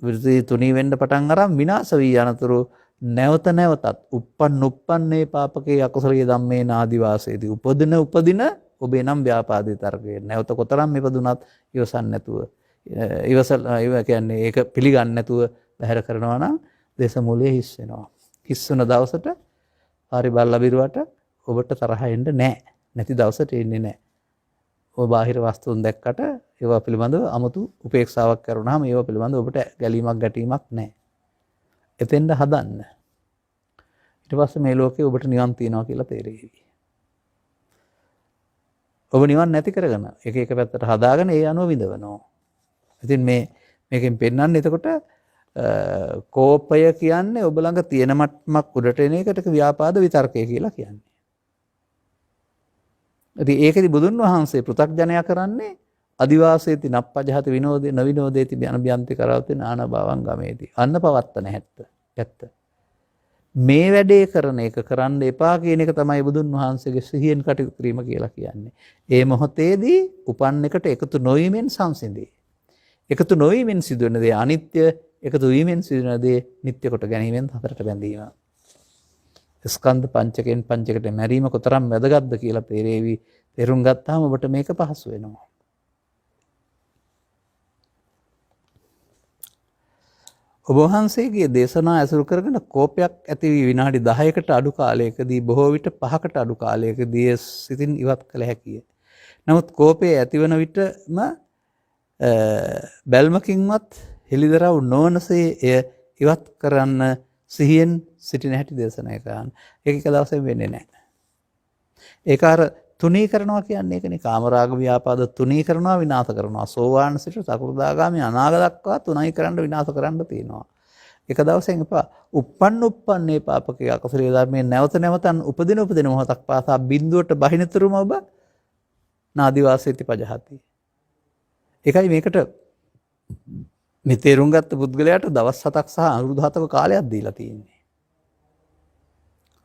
විෘති තුනී වෙන්න පටන් අරන් විනාශ වී යනතුරු නැවත නැවතත් උප්පන්නේ පාපකේ අකුසලයේ ධම්මේ නාදි වාසේදී උපදින ඔබේ නම් ව්‍යාපාදී තර්කය නැවත කොතරම් ඉපදුනත් ඉවසන් නැතුව ඉව කියන්නේ ඒක පිළිගන්නේ නැතුව බැහැර කරනවා නම් දේශ මූලයේ හිස් වෙනවා. හිස් වෙන දවසට හරි බල්ලා බිරුවට ඔබට තරහ එන්න නැහැ. නැති දවසට එන්නේ නැහැ. ඔබ බාහිර වස්තුන් දැක්කට ඒවා පිළිබඳව 아무තු උපේක්ෂාවක් කරුණාම ඒවා පිළිබඳව ඔබට ගැලීමක් ගැටීමක් නැහැ. එතෙන්ද හදන්න. ඊට පස්සේ මේ ලෝකේ ඔබට නිවන් තියනවා කියලා තේරෙවි. ඔබ නිවන් නැති කරගෙන එක පැත්තට හදාගෙන ඒ අනුව විඳවනවා. ඉතින් මේකෙන් පෙන්වන්නේ එතකොට කෝපය කියන්නේ ඔබ ළඟ තියෙන මට්ටමක් උඩට එන එකට ව්‍යාපාද විතර්කය කියලා කියන්නේ. ඉතින් ඒකෙදි බුදුන් වහන්සේ පෘථග්ජනයා කරන්නේ අදිවාසේති නප්පජහති විනෝදේ නවිනෝදේති අනභ්‍යන්ති කරවති නානභවං ගමේති. අන්න පවත්තන ඇත්ත. මේ වැඩේ කරන එක කරන්න එපා කියන එක තමයි බුදුන් වහන්සේගේ සිහියෙන් කටයුතු කිරීම කියලා කියන්නේ. ඒ මොහොතේදී උපන් එකට එකතු නොවීමෙන් සංසිඳේ. එකතු නොවීමෙන් සිදුවන දේ අනිත්‍ය, එකතු වීමෙන් සිදුවන දේ නිට්ටය කොට ගැනීමෙන් හතරට බැඳීම. ස්කන්ධ පංචකයෙන් පංචකට මැරීම කොතරම් වැදගත්ද කියලා තේරෙවි. තේරුම් ගත්තාම ඔබට මේක පහසු වෙනවා. ඔබ වහන්සේගේ දේශනා ඇසුරු කරගෙන කෝපයක් ඇති වී විනාඩි 10කට අඩු කාලයකදී බොහෝ විට 5කට අඩු කාලයකදී සිතින් ඉවත් කළ හැකිය. නමුත් කෝපය ඇතිවන විටම බැල්මකින්වත් හෙළිදරව් නොවනසේ එය ඉවත් කරන්න සිහියෙන් සිටින හැටි දේශනා කරන. ඒක එක දවසෙම වෙන්නේ නැහැ. ඒක අර තුනී කරනවා කියන්නේ ඒකනේ. කාමරාග ව්‍යාපාද තුනී කරනවා විනාශ කරනවා. සෝවාන් සිට සකෘදාගාමී අනාගත දක්වා තුනී කරන්න විනාශ කරන්න තියෙනවා. එක දවසෙන් එපා. උප්පන්නේ පාපකේ අකුසලයේ ධර්මයේ නැවත නැවතන් උපදින මොහොතක් පාසා බිඳුවට බහිනතුරුම ඔබ නාදිවාසීති පජහති. ඒකයි මේකට මේ තේරුම් ගත්ත පුද්ගලයාට දවස් 7ක් සහ අවුරුදු 7ක කාලයක් දීලා තියෙන්නේ.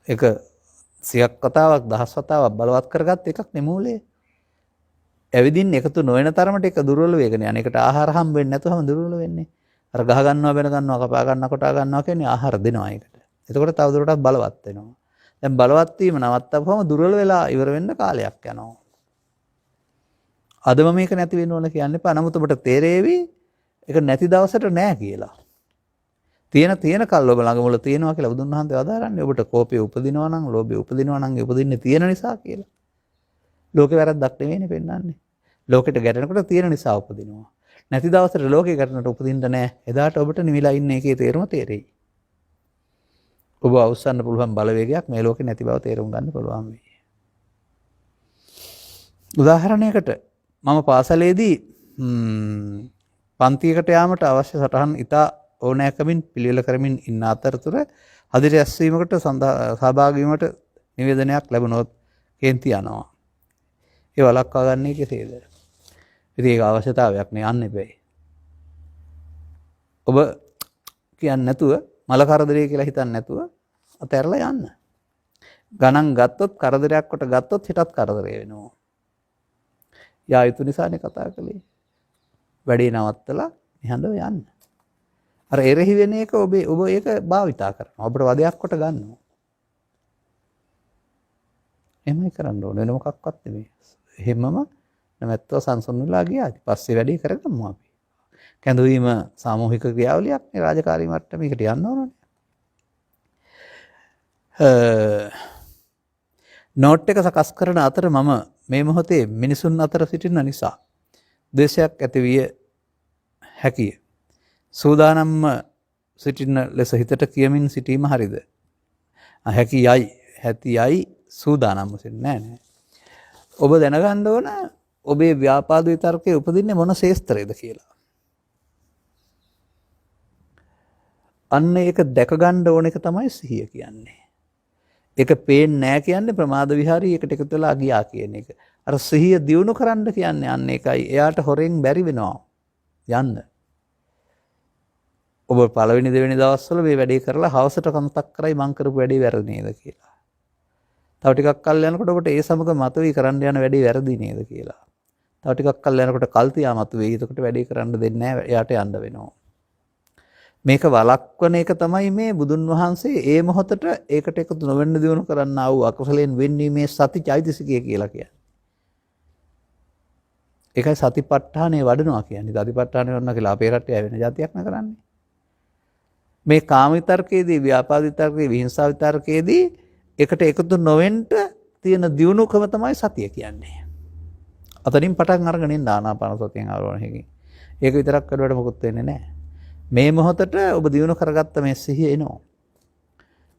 ඒක 100ක් වතාවක් 10 වතාවක් බලවත් කරගත් එකක් නෙමූලේ. ඇවිදින් එකතු නොවන තරමට ඒක දුර්වල වේගන යන එකට ආහාර හම්බ වෙන්නේ නැතුවම දුර්වල වෙන්නේ. අර ගහ ගන්නවා බෙන ගන්නවා කපා ගන්නවා කොටා ගන්නවා කියන්නේ ආහාර දෙනවා ඒකට. එතකොට තවදුරටත් බලවත් වෙනවා. දැන් බලවත් වීම නවත්තපුවම දුර්වල වෙලා ඉවර වෙන්න කාලයක් යනවා. අදම මේක නැති වෙන්න ඕන කියන්නේ පා. නමුත් ඔබට තේරෙවි ඒක නැති දවසට නෑ කියලා. තියෙන කල් ඔබ ළඟ මුල තියෙනවා කියලා බුදුන් වහන්සේ වදාරන්නේ. ඔබට කෝපය උපදිනවා නම්, ලෝභය උපදිනවා නම් ඒ උපදින්නේ තියෙන නිසා කියලා. ලෝකේ වැරද්දක් නෙවෙයිනේ පෙන්වන්නේ. ලෝකෙට ගැටෙනකොට තියෙන නිසා උපදිනවා. නැති දවසට ලෝකේ ගැටෙනට උපදින්න නෑ. එදාට ඔබට නිවිලා ඉන්න එකේ තේරුම තේරෙයි. ඔබ අවසන්න පුළුවන් බලවේගයක් මේ ලෝකේ නැති බව තේරුම් ගන්න පුළුවන් වෙයි. උදාහරණයකට මම පාසලේදී පන්තියකට යාමට අවශ්‍ය සටහන් ඉතා ඕනෑකමින් පිළිවෙල කරමින් ඉන්න අතරතුර හදිරි ඇස්වීමකට සහභාගී වීමට නිවේදනයක් ලැබුණොත් කේන්ති යනවා. ඒ වළක්වා ගන්නේ කෙසේද? ඉතින් ඒක අවශ්‍යතාවයක් නේ යන්න එපැයි. ඔබ කියන්නේ නැතුව මල කරදරය කියලා හිතන්නේ නැතුව අතහැරලා යන්න. ගණන් ගත්තොත් කරදරයක් කොට ගත්තොත් හිතත් කරදරය වෙනවා. යා යුතු නිසානේ කතා කළේ. වැඩේ නවත්තලා නිහඬව යන්න. අර එරෙහි වෙන එක ඔබ ඒක භාවිතා කරනවා. ඔබට වදයක් කොට ගන්නවා. එහෙමයි කරන්න ඕනේ. වෙන මොකක්වත් නෙමෙයි. එහෙමම නැවැත්ව සංසුන් වෙලා ගියා. ඊට පස්සේ වැඩේ කරගමු අපි. කැඳවීම සාමූහික ක්‍රියාවලියක් නේ රාජකාරී මට්ටමේකට යන්න ඕනනේ. නෝට් එක සකස් කරන අතර මම මේ මොහොතේ මිනිසුන් අතර සිටින නිසා ද්වේෂයක් ඇති විය හැකිය. සූදානම්ම සිටින ලෙස හිතට කියමින් සිටීම හරිද? හැකියයි හැතියයි සූදානම්ම සිටින්නේ නැහැ. ඔබ දැනගන්න ඕන ඔබේ ව්‍යාපාද විතර්කයේ උපදින්නේ මොන ශේස්ත්‍රයේද කියලා. අන්න ඒක දැක ගන්න ඕන එක තමයි සිහිය කියන්නේ. ඒක පේන්නේ නැහැ කියන්නේ ප්‍රමාද විහාරී එකට එකතු වෙලා ගියා කියන එක. අර සිහිය දියුණු කරන්න කියන්නේ අන්න ඒකයි. එයාට හොරෙන් බැරි වෙනවා යන්න. ඔබ පළවෙනි දෙවෙනි දවස්වල මේ වැඩේ කරලා හවසට කන්තක් කරයි මං කරපු වැඩේ වැරදි නේද කියලා. තව ටිකක් කල් යනකොට ඔබට ඒ සමග මතුවී කරන්න යන වැඩේ වැරදි නේද කියලා. තව ටිකක් කල් යනකොට කල්තියා මතුවේයි. එතකොට වැඩේ කරන්න දෙන්නේ නැහැ. එයාට යන්න වෙනවා. මේක වළක්වන එක තමයි මේ බුදුන් වහන්සේ ඒ මොහොතට ඒකට එකතු නොවෙන්න දිනු කරන්න ආ වූ අකුසලයෙන් වෙන්නේ මේ සති චෛතසිකය කියලා කියන්නේ. ඒකයි සතිපට්ඨානේ වඩනවා කියන්නේ. සතිපට්ඨානේ වඩනවා කියලා අපේ රටේ වෙන જાතියක් න කරන්නේ. මේ කාම විතර්කයේදී, ව්‍යාපාද විතර්කයේදී, විහිංසාව විතර්කයේදී එකට එකතු නොවෙන්න තියෙන දියුණුවකම තමයි සතිය කියන්නේ. අතනින් පටන් අරගෙන ඉන්න ආනාපාන සතියෙන් ආරෝහණයකින්. ඒක විතරක් කරුවට මොකුත් වෙන්නේ නැහැ. මේ මොහොතට ඔබ දියුණු කරගත්ත මේ සිහිය එනවා.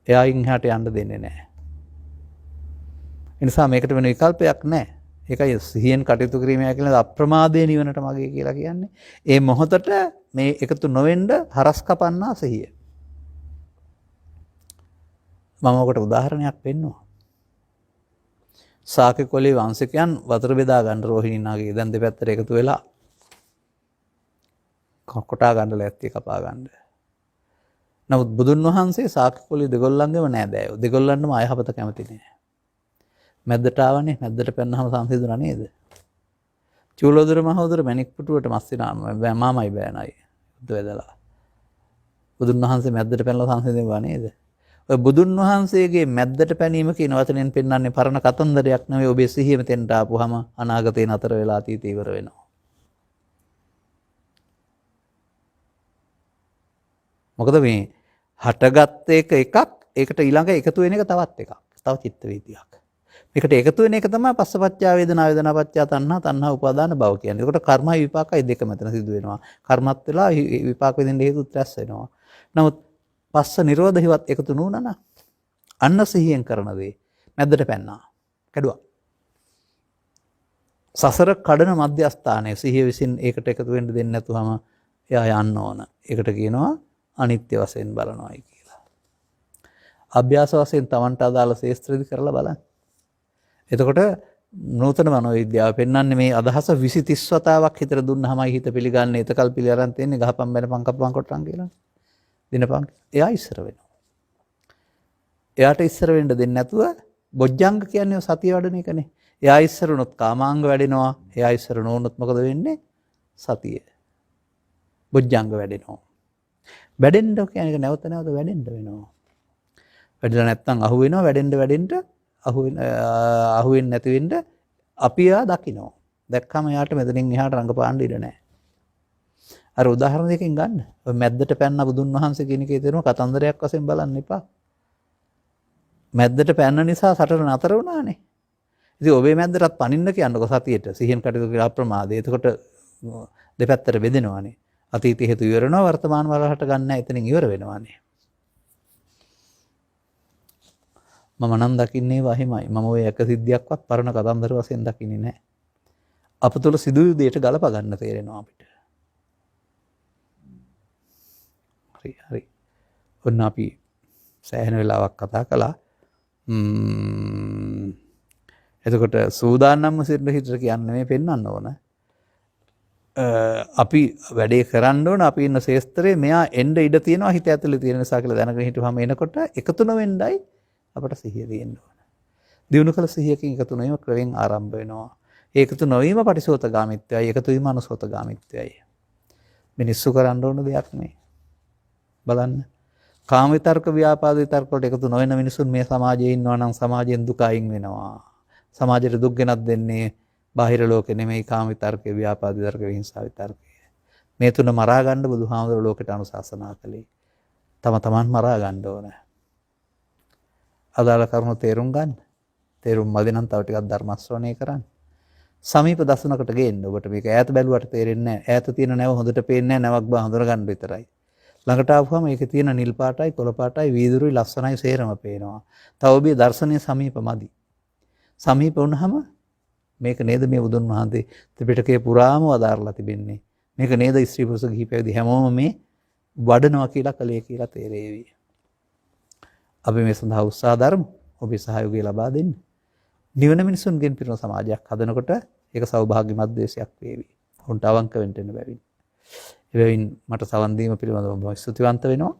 එයායින් එහාට යන්න දෙන්නේ නැහැ. ඒ නිසා මේකට වෙන විකල්පයක් නැහැ. ඒකයි සිහියෙන් කටයුතු කිරීමයි කියලා අප්‍රමාදයේ නිවනට මගේ කියලා කියන්නේ. ඒ මොහොතට මේ එකතු නොවෙන්න හරස් කපන්නා සිහිය. මම ඔකට උදාහරණයක් පෙන්නුවා. සාකේ කොළේ වංශිකයන් වතුර බෙදා ගන්න රෝහිණී නාගේ දැන් දෙපැත්තට එකතු වෙලා කොටා ගන්න ලැත්තිය කපා ගන්න. නමුත් බුදුන් වහන්සේ සාකේ කොළේ දෙගොල්ලන්ගේම නෑදෑයෝ. දෙගොල්ලන්ටම ආයහපත කැමති නෑ. මැද්දට ආවනේ. මැද්දට පැන්නහම සංසිඳුණා නේද? චූලෝදර මහෝදර මණික් පුටුවට මස් වෙනා මාමයි බෑනයි යුද්ධ වෙදලා. බුදුන් වහන්සේ මැද්දට පැනලා සංසිඳුණා නේද? ඔය බුදුන් වහන්සේගේ මැද්දට පැනීම කියන වචනෙන් පෙන්වන්නේ පරණ කතන්දරයක් නෙවෙයි. ඔබේ සිහිය මෙතෙන්ට ආපුවාම අනාගතේ නතර වෙලා අතීතය ඉවර වෙනවා. මොකද මේ හටගත් එකක් ඒකට ඊළඟ එකතු වෙන එක තවත් එකක්. තව චිත්ත වීතියක්. මේකට එකතු වෙන එක තමයි පස්සපච්චා වේදනා වේදනාපච්චා තණ්හා තණ්හා උපාදාන භව කියන්නේ. ඒකට කර්මයි විපාකයි දෙක මෙතන සිදු වෙනවා. කර්මත් වෙලා විපාක විඳින්න හේතුත් රැස් වෙනවා. නමුත් පස්ස නිරෝධයවත් එකතු නුනන අන්න සිහියෙන් කරන දේ මැද්දට පැන්නා. කැඩුවා. සසර කඩන මධ්‍යස්ථානයේ සිහිය විසින් ඒකට එකතු වෙන්න දෙන්නේ නැතුවම එයා යන්න ඕන. ඒකට කියනවා අනිත්‍ය වශයෙන් බලනවායි කියලා. අභ්‍යාස වශයෙන් Tamanට අදාළ ශේස්ත්‍රෙදි කරලා බලන්න. එතකොට නූතන මනෝවිද්‍යාව පෙන්වන්නේ මේ අදහස 20 30 වතාවක් හිතට දුන්නාමයි හිත පිළිගන්නේ. එතකල් පිළි අරන් තියෙන්නේ ගහපම් බැනපම් කපපම් කොටරන් කියලා. දිනපම් එයා ඉස්සර වෙනවා. එයාට ඉස්සර වෙන්න දෙන්නේ නැතුව බොජ්ජංග කියන්නේ සතිය වඩන එකනේ. එයා ඉස්සර වුණොත් කාමාංග වැඩෙනවා. එයා ඉස්සර නොවුනොත් මොකද වෙන්නේ? සතිය. බොජ්ජංග වැඩෙනවා. වැඩෙන්න කියන්නේ නැවත නැවත වැඩෙන්න වෙනවා. වැඩිලා නැත්තම් අහු වෙනවා. වැඩෙන්න අහු වෙන්නේ නැති වෙන්න අපි ආ දකින්නවා. දැක්කම යාට මෙතනින් එහාට රංගපාන්න ඉඩ නැහැ. අර උදාහරණ දෙකකින් ගන්න. ඔය මැද්දට පැන්න බුදුන් වහන්සේ කියන එකේ තියෙන කතන්දරයක් වශයෙන් බලන්න එපා. මැද්දට පැන්න නිසා සටන නතර වුණානේ. ඉතින් ඔබේ මැද්දටත් පනින්න කියන්නකො සතියේට. සිහියෙන් කටයුතු කරලා අප්‍රමාදේ. එතකොට දෙපැත්තට බෙදෙනවානේ. අතීතය හේතු ඉවර වෙනවා වර්තමාන වලහට ගන්න එතනින් ඉවර වෙනවානේ. මම නම් දකින්නේ වහිමයි. මම ඔය එක සිද්ධියක්වත් පරණ කතන්දර වශයෙන් දකින්නේ නැහැ. අප තුළ සිදුවු දෙයට ගලප ගන්න තේරෙනවා අපිට. හරි. ඔන්න අපි සෑහෙන වෙලාවක් කතා කළා. එතකොට සූදානම්ම සිටින හිතට කියන්නේ මේ පෙන්වන්න ඕන. අපි වැඩේ කරන්න ඕන. අපි ඉන්න ශේස්ත්‍රයේ මෙයා එන්න ඉඩ තියෙනවා හිත ඇතුලේ තියෙන නිසා කියලා දැනගෙන හිටුවාම එනකොට එකතු නොවෙන්නයි අපට සිහිය තියෙන්න ඕන. දිනු කළ සිහියකින් එකතු නොවීම ක්‍රමෙන් ආරම්භ වෙනවා. ඒකතු නොවීම පටිසෝතගාමිත්වයයි. එකතු වීම අනුසෝතගාමිත්වයයි. මිනිස්සු කරන්න ඕන දෙයක් නේ. බලන්න. කාම විතර්ක ව්‍යාපාද විතර්ක වලට එකතු නොවන මිනිසුන් මේ සමාජයේ ඉන්නවා නම් සමාජයෙන් දුක අයින් වෙනවා. සමාජයට දුක් ගෙනත් දෙන්නේ බාහිර ලෝකෙ නෙමෙයි කාම විතර්කේ ව්‍යාපාද විතර්ක විහිංසාව විතර්කය. මේ තුන මරා ගන්න බුදුහාමුදුරුවෝ ලෝකෙට අනුශාසනා කළේ. තමන් මරා ගන්න ඕන. අදාළ කරුණු තේරුම් ගන්න. තේරුම් මදි නම් තව ටිකක් ධර්ම ශ්‍රවණය කරන්න. සමීප දසුනකට ගේන්න. ඔබට මේක ඈත බැලුවට තේරෙන්නේ නැහැ. ඈත තියෙන නැව හොඳට පේන්නේ නැහැ. නැවක් බා හඳුන ගන්න විතරයි. ළඟට ආවම ඒකේ තියෙන නිල් පාටයි කොළ පාටයි වීදුරුයි ලස්සනයි සේරම පේනවා. තව ඔබේ දර්ශනීය සමීපමදි. සමීප වුණාම මේක නේද මේ බුදුන් වහන්සේ ත්‍රිපිටකයේ පුරාම වදාරලා තිබෙන්නේ. මේක නේද ස්ත්‍රී පුරුෂ ගිහි පැවිදි හැමෝම මේ වඩනවා කියලා කලේ කියලා තේරෙවි. අපි මේ සඳහා උත්සාහ දරමු. ඔබේ සහයෝගය ලබා දෙන්න. නිවන මිනිසුන්ගෙන් පිරුණු සමාජයක් හදනකොට ඒක සෞභාග්‍යමත් දේශයක් වේවි. උන්ට අවංක වෙන්න බැවින්. එබැවින් මට සවන් දීම පිළිබඳව මම ස්තුතිවන්ත වෙනවා.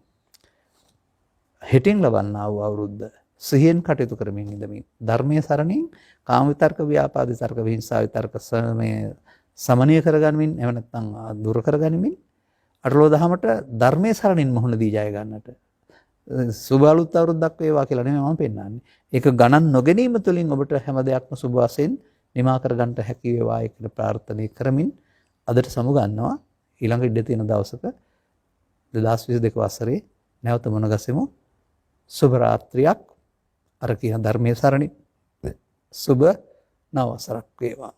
හෙටින් ලබන්නා වූ අවුරුද්ද සිහියෙන් කටයුතු කරමින් ඉඳමින් ධර්මයේ සරණින් කාම විතර්ක ව්‍යාපාද විතර්ක විහිංසා විතර්ක මේ සමනය කරගනිමින් එහෙම නැත්නම් දුර කරගනිමින් අටලෝ දහමට ධර්මයේ සරණින් මුහුණ දී ජය ගන්නට සුබ අලුත් අවුරුද්දක් වේවා කියලා නෙමෙයි මම පෙන්නන්නේ. ඒක ගණන් නොගැනීම තුළින් ඔබට හැම දෙයක්ම සුබ වශයෙන් නිමා කර ගන්නට හැකි වේවා කියලා ප්‍රාර්ථනා කරමින් අදට සමුගන්නවා. ඊළඟ ඉඩ තියෙන දවසක 2022 වසරේ නැවත මුණ ගැසෙමු. සුබ රාත්‍රියක්. අර කියන ධර්මයේ සරණින් සුබ නව වසරක් වේවා.